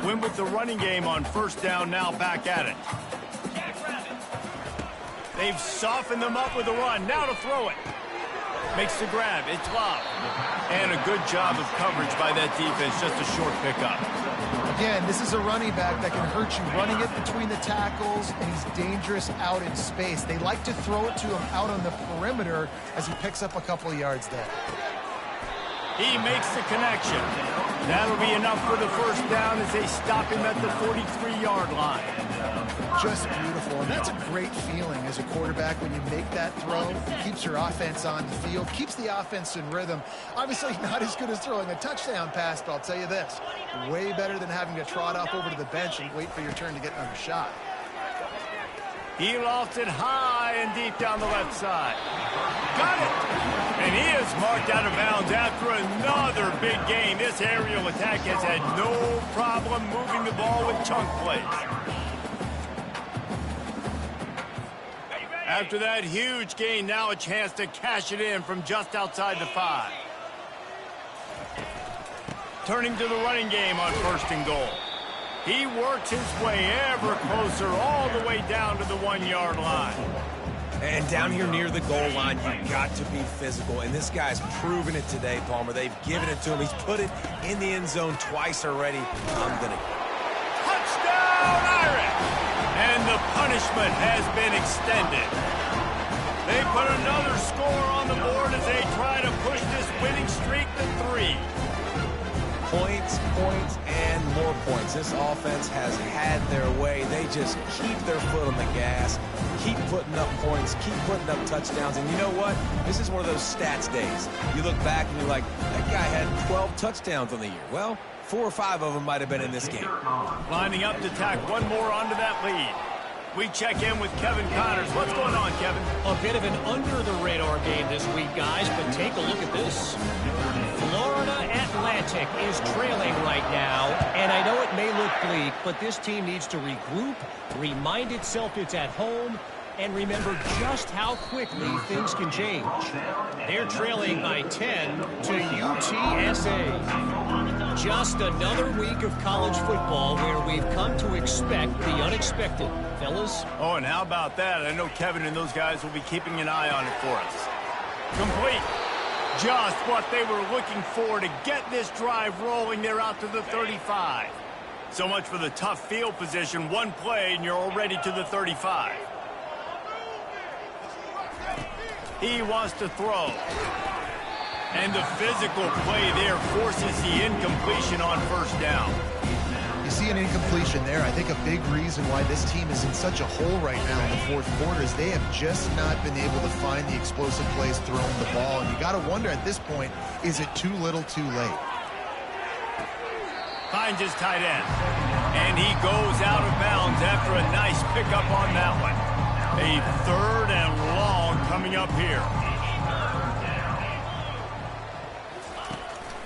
Win with the running game on first down, now back at it. They've softened them up with a run. Now to throw it. Makes the grab. It's lobbed. And a good job of coverage by that defense. Just a short pickup. Again, this is a running back that can hurt you running it between the tackles, and he's dangerous out in space. They like to throw it to him out on the perimeter as he picks up a couple of yards there. He makes the connection. That'll be enough for the first down as they stop him at the 43-yard line. Just beautiful, and that's a great feeling as a quarterback when you make that throw. It keeps your offense on the field, keeps the offense in rhythm. Obviously not as good as throwing a touchdown pass, but I'll tell you this, way better than having to trot off over to the bench and wait for your turn to get another shot. He lofts it high and deep down the left side. Got it! And he is marked out of bounds after another big gain. This aerial attack has had no problem moving the ball with chunk plays. After that huge gain, now a chance to cash it in from just outside the 5. Turning to the running game on 1st and goal. He works his way ever closer all the way down to the 1-yard line. And down here near the goal line, you've got to be physical. And this guy's proven it today, Palmer. They've given it to him. He's put it in the end zone twice already. Touchdown, Irish! And the punishment has been extended. They put another score on the board as they try to push this winning streak to 3. Points, points, and more points. This offense has had their way. They just keep their foot on the gas, keep putting up points, keep putting up touchdowns. And you know what? This is one of those stats days. You look back and you're like, that guy had 12 touchdowns on the year. Well, 4 or 5 of them might have been in this game. Lining up to tack one more onto that lead. We check in with Kevin Connors. What's going on, Kevin? A bit of an under-the-radar game this week, guys, but take a look at this. Florida Atlantic is trailing right now, and I know it may look bleak, but this team needs to regroup, remind itself it's at home, and remember just how quickly things can change. They're trailing by 10 to UTSA. Just another week of college football where we've come to expect the unexpected. Fellas? Oh, and how about that? I know Kevin and those guys will be keeping an eye on it for us. Complete. Just what they were looking for to get this drive rolling. They're out to the 35. So much for the tough field position. One play, and you're already to the 35. He wants to throw. And the physical play there forces the incompletion on 1st down. You see an incompletion there. I think a big reason why this team is in such a hole right now in the 4th quarter is they have just not been able to find the explosive plays throwing the ball. And you got to wonder at this point, is it too little too late? Finds his tight end. And he goes out of bounds after a nice pickup on that one. A 3rd and long coming up here.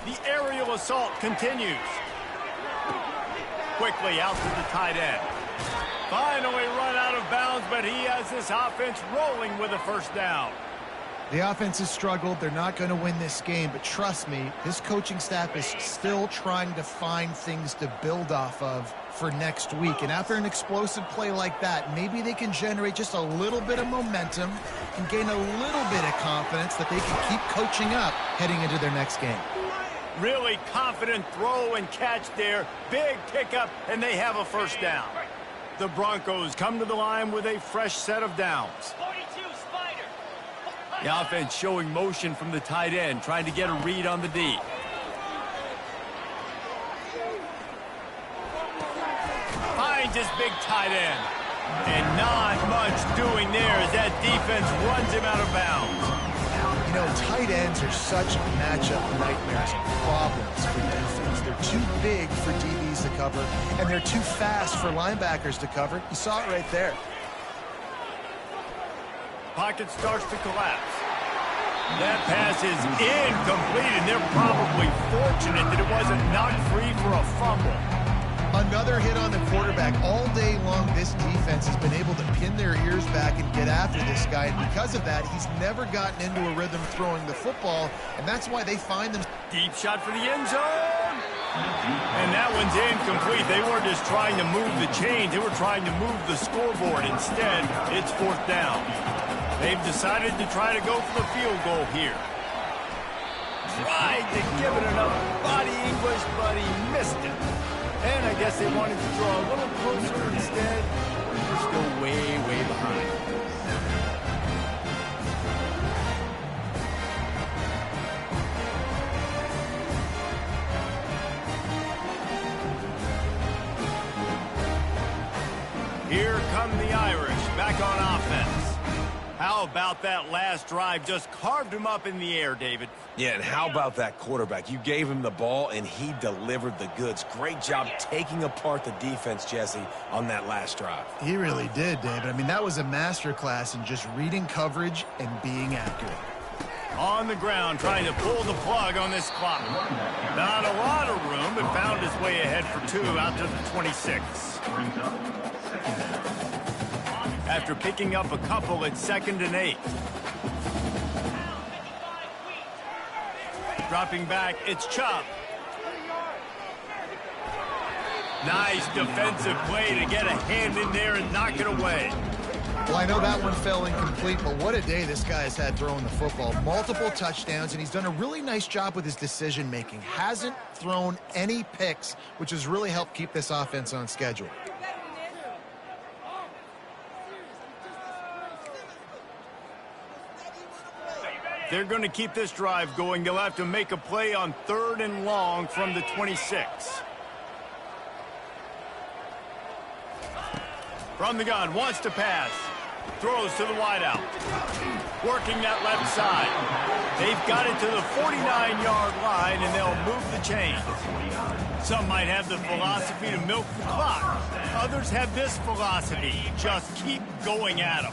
The aerial assault continues. Quickly out to the tight end. Finally run out of bounds, but he has this offense rolling with a 1st down. The offense has struggled. They're not going to win this game, but trust me, this coaching staff is still trying to find things to build off of for next week. And after an explosive play like that, maybe they can generate just a little bit of momentum and gain a little bit of confidence that they can keep coaching up heading into their next game. Really confident throw and catch there. Big pickup, and they have a 1st down. The Broncos come to the line with a fresh set of downs. The offense showing motion from the tight end, trying to get a read on the D. Finds his big tight end. And not much doing there as that defense runs him out of bounds. You know, tight ends are such matchup nightmares and problems for defense. They're too big for DBs to cover, and they're too fast for linebackers to cover. You saw it right there. Pocket starts to collapse. That pass is incomplete, and they're probably fortunate that it wasn't knocked free for a fumble. Another hit on the quarterback. All day long, this defense has been able to pin their ears back and get after this guy. And because of that, he's never gotten into a rhythm throwing the football. And that's why they find them. Deep shot for the end zone. And that one's incomplete. They weren't just trying to move the chains. They were trying to move the scoreboard. Instead, it's 4th down. They've decided to try to go for the field goal here. tried to give it enough body English, but he missed it. And I guess they wanted to draw a little closer instead. They're still way, way behind. Here come the Irish back on offense. How about that last drive? Just carved him up in the air, David. Yeah, and how about that quarterback? You gave him the ball, and he delivered the goods. Great job taking apart the defense, Jesse, on that last drive. He really did, David. I mean, that was a masterclass in just reading coverage and being accurate. On the ground, trying to pull the plug on this clock. Not a lot of room, but found his way ahead for 2 out to the 26. After picking up a couple at 2nd and 8. Dropping back, it's Chubb. Nice defensive play to get a hand in there and knock it away. Well, I know that one fell incomplete, but what a day this guy has had throwing the football. Multiple touchdowns, and he's done a really nice job with his decision-making. Hasn't thrown any picks, which has really helped keep this offense on schedule. They're going to keep this drive going. They'll have to make a play on 3rd and long from the 26. From the gun, wants to pass. Throws to the wideout. Working that left side. They've got it to the 49-yard line, and they'll move the chains. Some might have the philosophy to milk the clock. Others have this philosophy. Just keep going at them.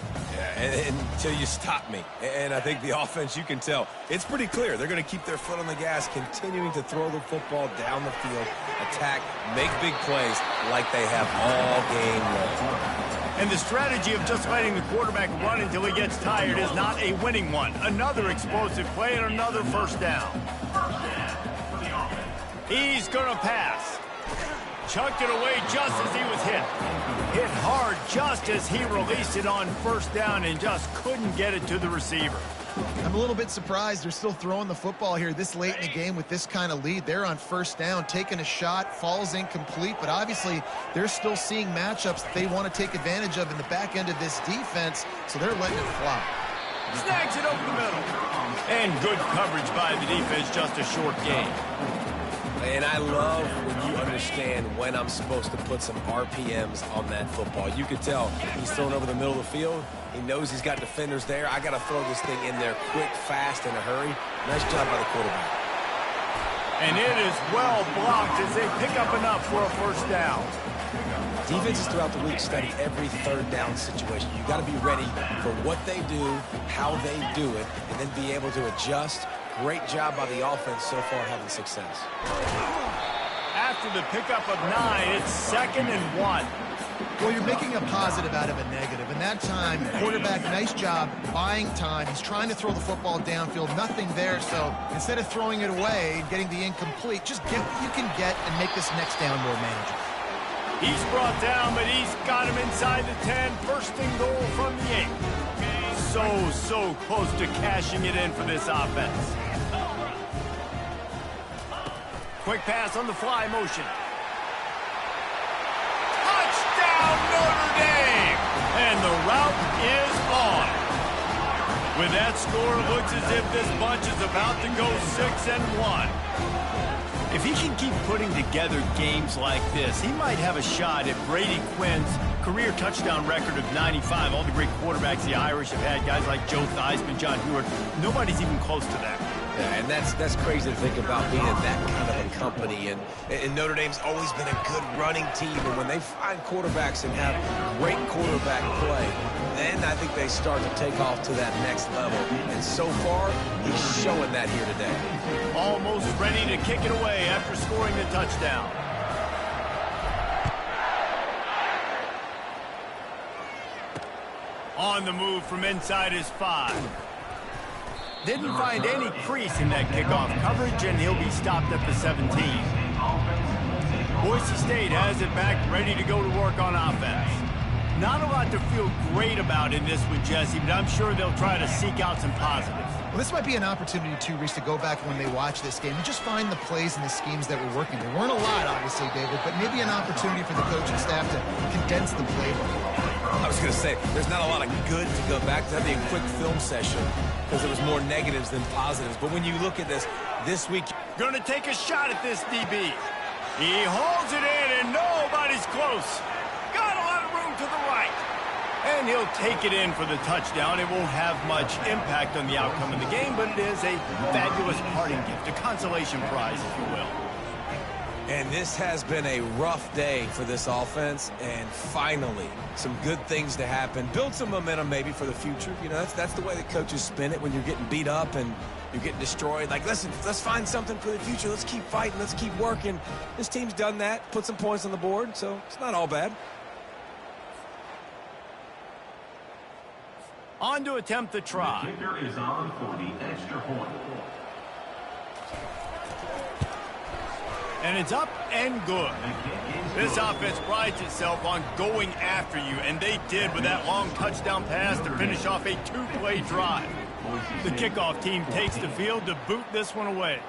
And until you stop me. And I think the offense, you can tell, it's pretty clear. They're going to keep their foot on the gas, continuing to throw the football down the field, attack, make big plays like they have all game long. And the strategy of just letting the quarterback run until he gets tired is not a winning one. Another explosive play and another first down. He's going to pass. Chucked it away just as he was hit. Hit hard just as he released it on first down and just couldn't get it to the receiver. I'm a little bit surprised they're still throwing the football here this late in the game with this kind of lead. They're on first down, taking a shot, falls incomplete, but obviously they're still seeing matchups that they want to take advantage of in the back end of this defense, so they're letting it fly. Snags it over the middle. And good coverage by the defense, just a short gain. And I love when you understand when I'm supposed to put some RPMs on that football. You can tell he's thrown over the middle of the field. He knows he's got defenders there. I got to throw this thing in there quick, fast, in a hurry. Nice job by the quarterback. And it is well blocked as they pick up enough for a first down. Defenses throughout the week study every 3rd down situation. You got to be ready for what they do, how they do it, and then be able to adjust. Great job by the offense so far having success. After the pickup of 9, it's 2nd and 1. Well, you're making a positive out of a negative. And that time, quarterback, nice job buying time. He's trying to throw the football downfield. Nothing there. So instead of throwing it away and getting the incomplete, just get what you can get and make this next down more manageable. He's brought down, but he's got him inside the 10. First and goal from the 8. So close to cashing it in for this offense. Quick pass on the fly motion. Touchdown, Notre Dame! And the route is on. With that score, it looks as if this bunch is about to go 6-1. If he can keep putting together games like this, he might have a shot at Brady Quinn's career touchdown record of 95. All the great quarterbacks the Irish have had, guys like Joe Theismann, John Hewitt, nobody's even close to that. Yeah, and that's crazy to think about being in that kind of a company. And Notre Dame's always been a good running team. And when they find quarterbacks and have great quarterback play, then I think they start to take off to that next level. And so far, he's showing that here today. Almost ready to kick it away after scoring the touchdown. On the move from inside his 5. Didn't find any crease in that kickoff coverage, and he'll be stopped at the 17. Boise State has it back, ready to go to work on offense. Not a lot to feel great about in this one, Jesse, but I'm sure they'll try to seek out some positives. Well, this might be an opportunity, too, Reese, to go back when they watch this game and just find the plays and the schemes that were working. There weren't a lot, obviously, David, but maybe an opportunity for the coaching staff to condense the playbook. I was going to say, there's not a lot of good to go back to. That'd be a quick film session because there was more negatives than positives. But when you look at this week... Going to take a shot at this DB. He holds it in, and nobody's close. Got a lot of room to the right. And he'll take it in for the touchdown. It won't have much impact on the outcome of the game, but it is a fabulous parting gift, a consolation prize, if you will. And this has been a rough day for this offense, and finally, some good things to happen. Build some momentum maybe for the future. You know, that's the way that coaches spin it when you're getting beat up and you're getting destroyed. Like, listen, let's find something for the future. Let's keep fighting. Let's keep working. This team's done that, put some points on the board, so it's not all bad. On to attempt the try. The kicker is on for the extra point. And it's up and good. This offense prides itself on going after you, and they did with that long touchdown pass to finish off a two-play drive. The kickoff team takes the field to boot this one away.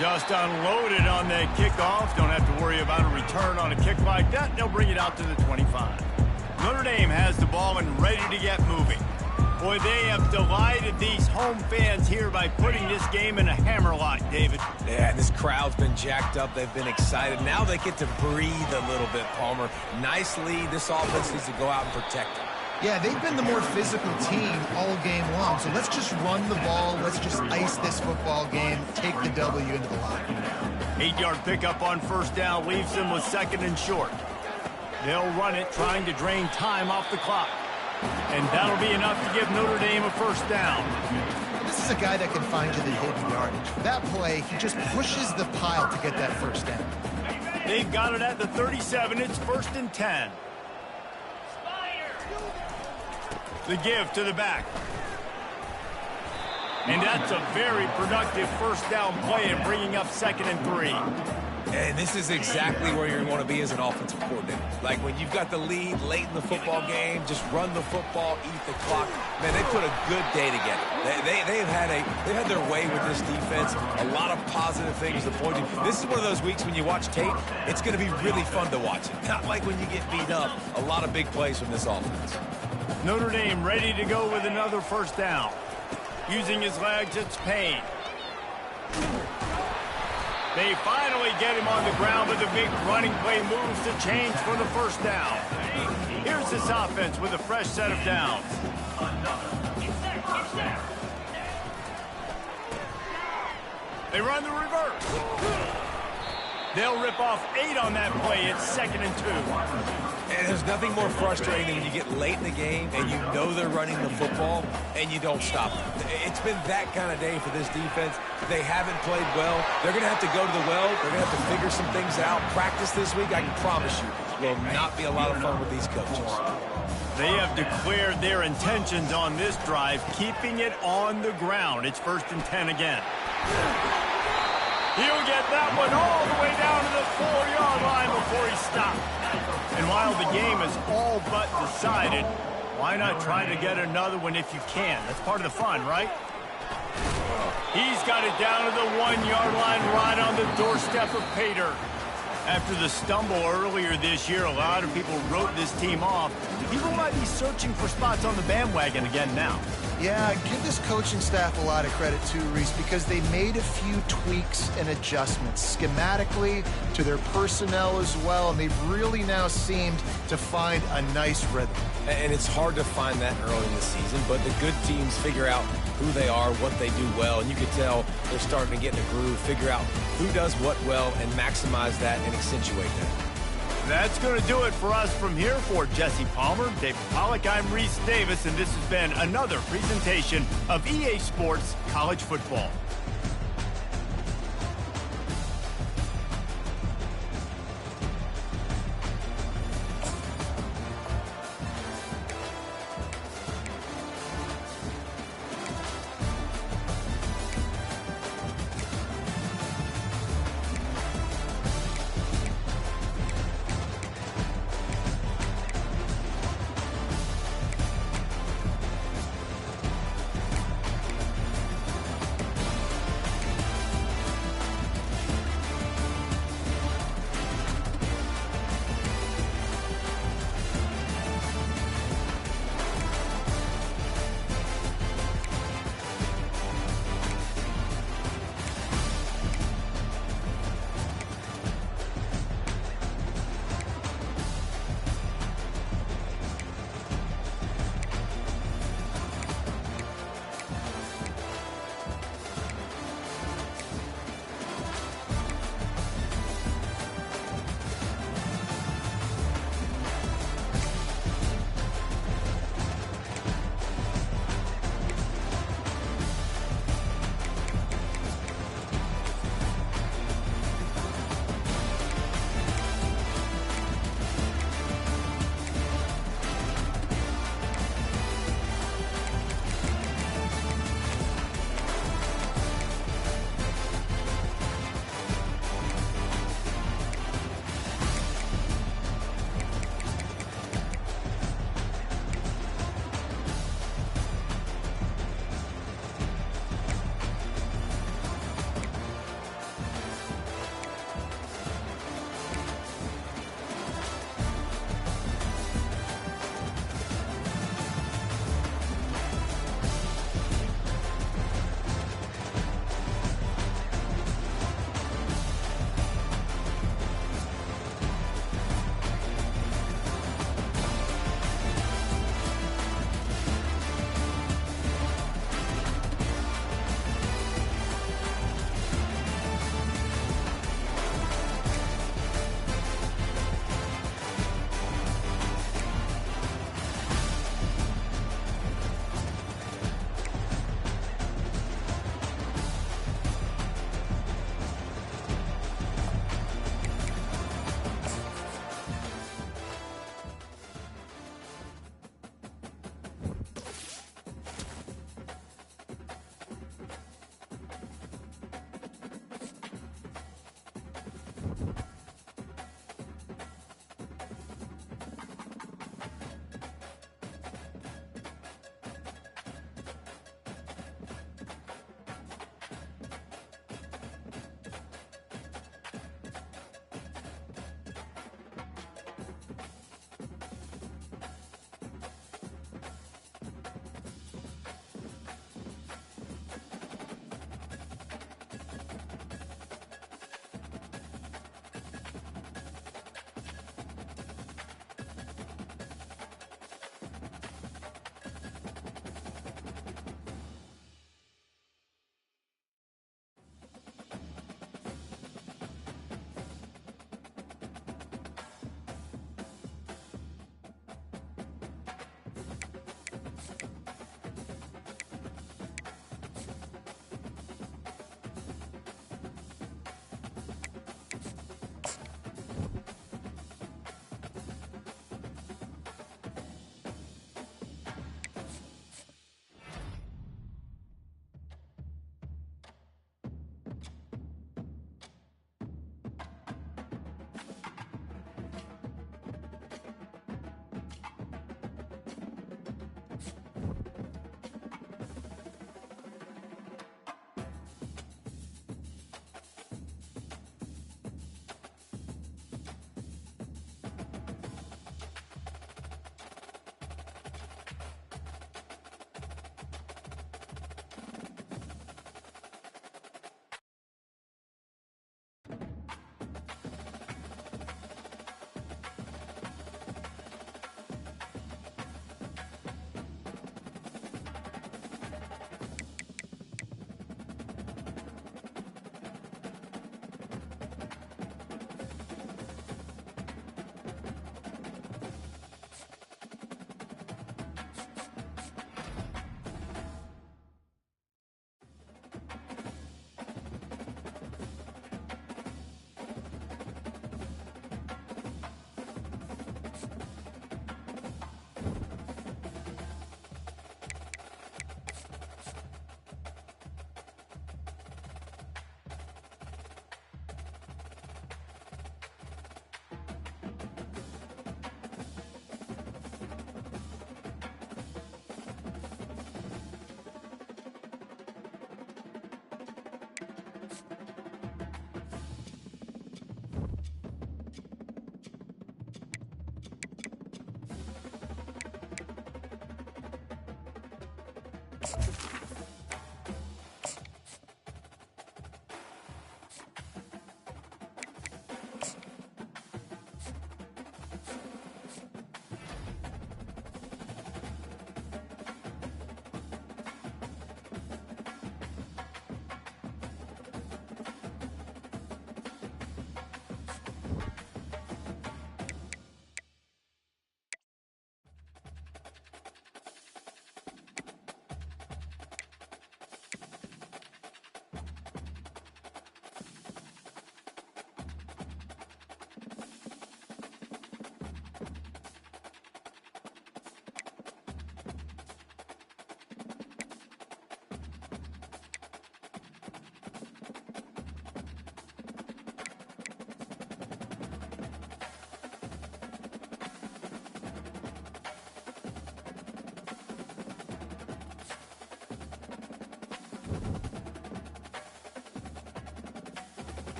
Just unloaded on that kickoff. Don't have to worry about a return on a kick like that. They'll bring it out to the 25. Notre Dame has the ball and ready to get moving. Boy, they have delighted these home fans here by putting this game in a hammerlock, David. Yeah, this crowd's been jacked up. They've been excited. Now they get to breathe a little bit, Palmer. Nice lead. This offense needs to go out and protect it. Yeah, they've been the more physical team all game long, so let's just run the ball. Let's just ice this football game, take the W into the locker room. 8-yard pickup on first down leaves them with second and short. They'll run it, trying to drain time off the clock. And that'll be enough to give Notre Dame a first down. This is a guy that can find you the hidden yardage. For that play, he just pushes the pile to get that first down. They've got it at the 37. It's first and 10. The give to the back. And that's a very productive first down play and bringing up second and 3. And this is exactly where you want to be as an offensive coordinator. Like when you've got the lead late in the football game, just run the football, eat the clock. Man, they put a good day together. They've had their way with this defense. A lot of positive things to point to. This is one of those weeks when you watch tape, it's going to be really fun to watch it. Not like when you get beat up. A lot of big plays from this offense. Notre Dame ready to go with another first down. Using his legs, it's Payne. They finally get him on the ground, but the big running play moves to change for the first down. Here's this offense with a fresh set of downs. They run the reverse. They'll rip off 8 on that play. It's second and 2. And there's nothing more frustrating than when you get late in the game and you know they're running the football and you don't stop them. It's been that kind of day for this defense. They haven't played well. They're going to have to go to the well. They're going to have to figure some things out. Practice this week, I can promise you, will not be a lot of fun with these coaches. They have declared their intentions on this drive, keeping it on the ground. It's first and 10 again. He'll get that one all the way down to the 4-yard line before he stopped. And while the game is all but decided, why not try to get another one if you can? That's part of the fun, right? He's got it down to the 1-yard line right on the doorstep of pay dirt. After the stumble earlier this year, a lot of people wrote this team off. People might be searching for spots on the bandwagon again now. Yeah, give this coaching staff a lot of credit too, Reese, because they made a few tweaks and adjustments schematically to their personnel as well, and they've really now seemed to find a nice rhythm. And it's hard to find that early in the season, but the good teams figure out who they are, what they do well, and you can tell they're starting to get in a groove, figure out who does what well, and maximize that and accentuate that. That's going to do it for us from here. For Jesse Palmer, David Pollack, I'm Reese Davis, and this has been another presentation of EA Sports College Football.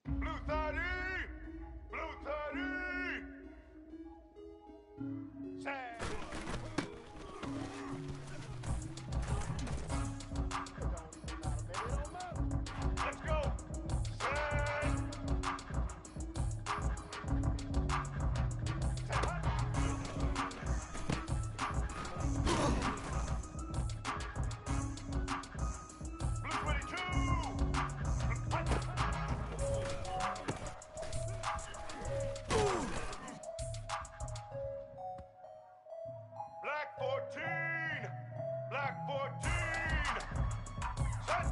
Blue 30! Blue 30! Set! Let's go! Set! Blue 22! Black 14! Black 14! Set!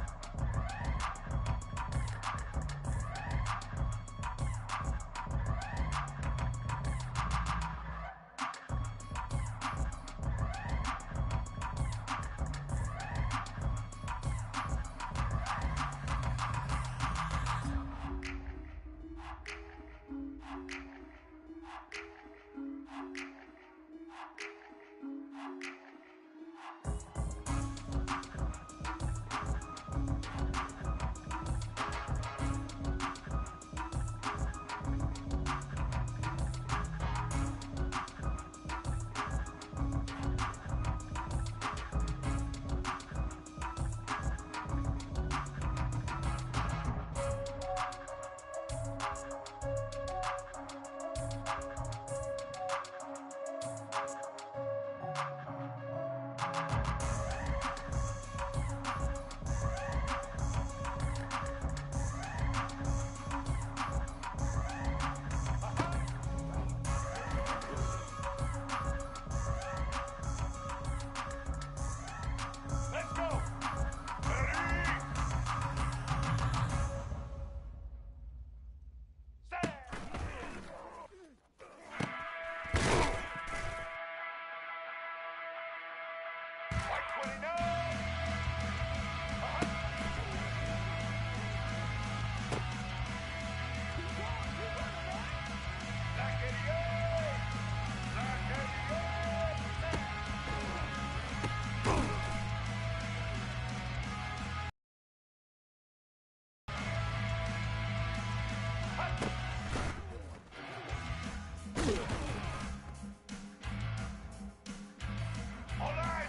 Let's go! Ready! Set! White 29! Black 88! Black 88! All right!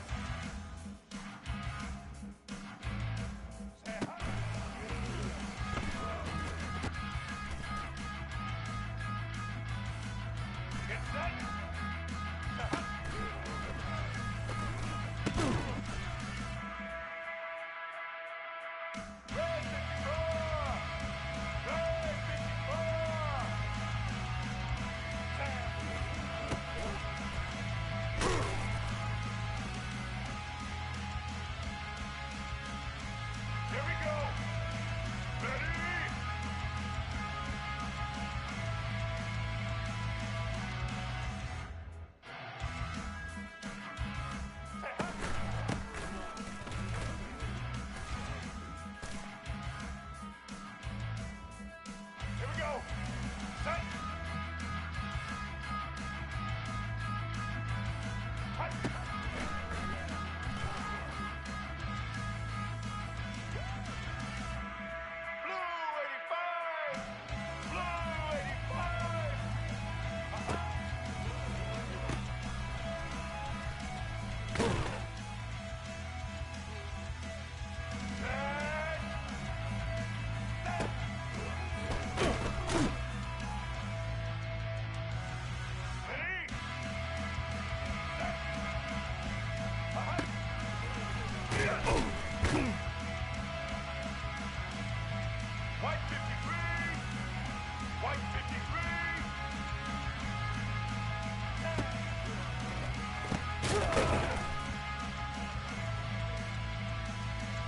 Say hi! Get set! Say hi! Red 54! Red 54! Here we go! Ready! Say hi! Here we go! Set! Hut! Blue 85! Blue 85! Set! Set! Ready? Set! White 53! White 53!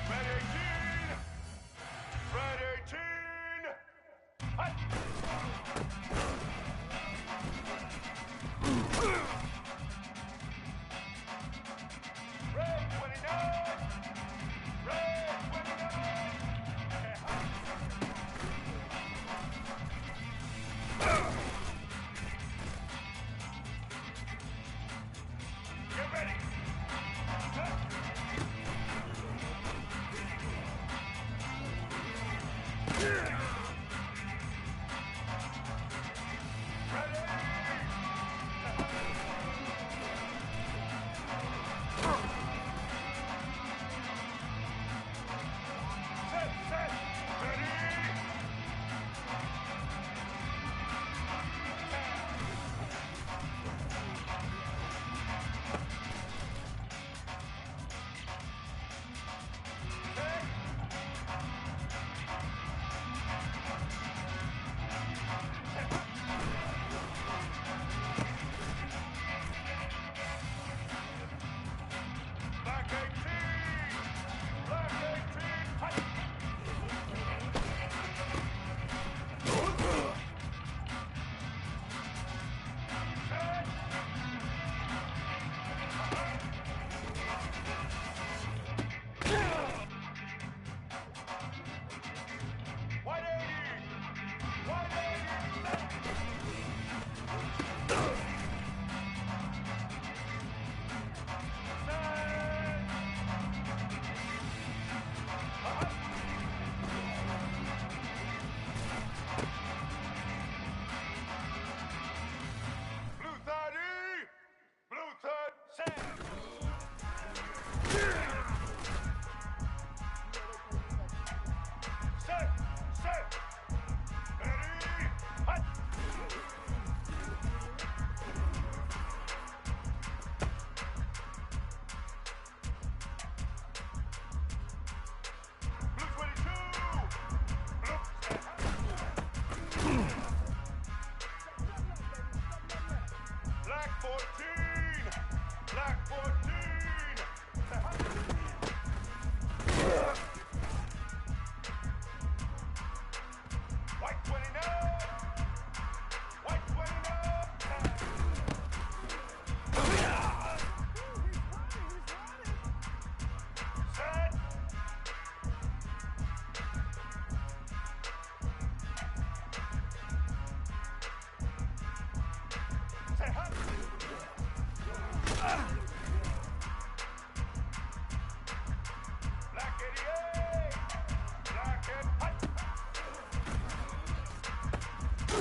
Red 18! Red 18! Hut! Red 29! Red 29! Get ready! Set!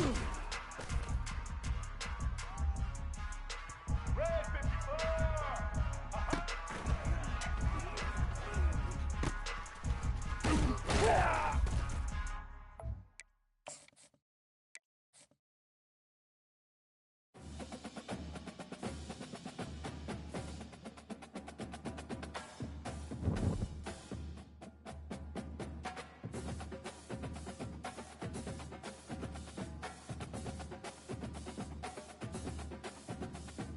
Woo!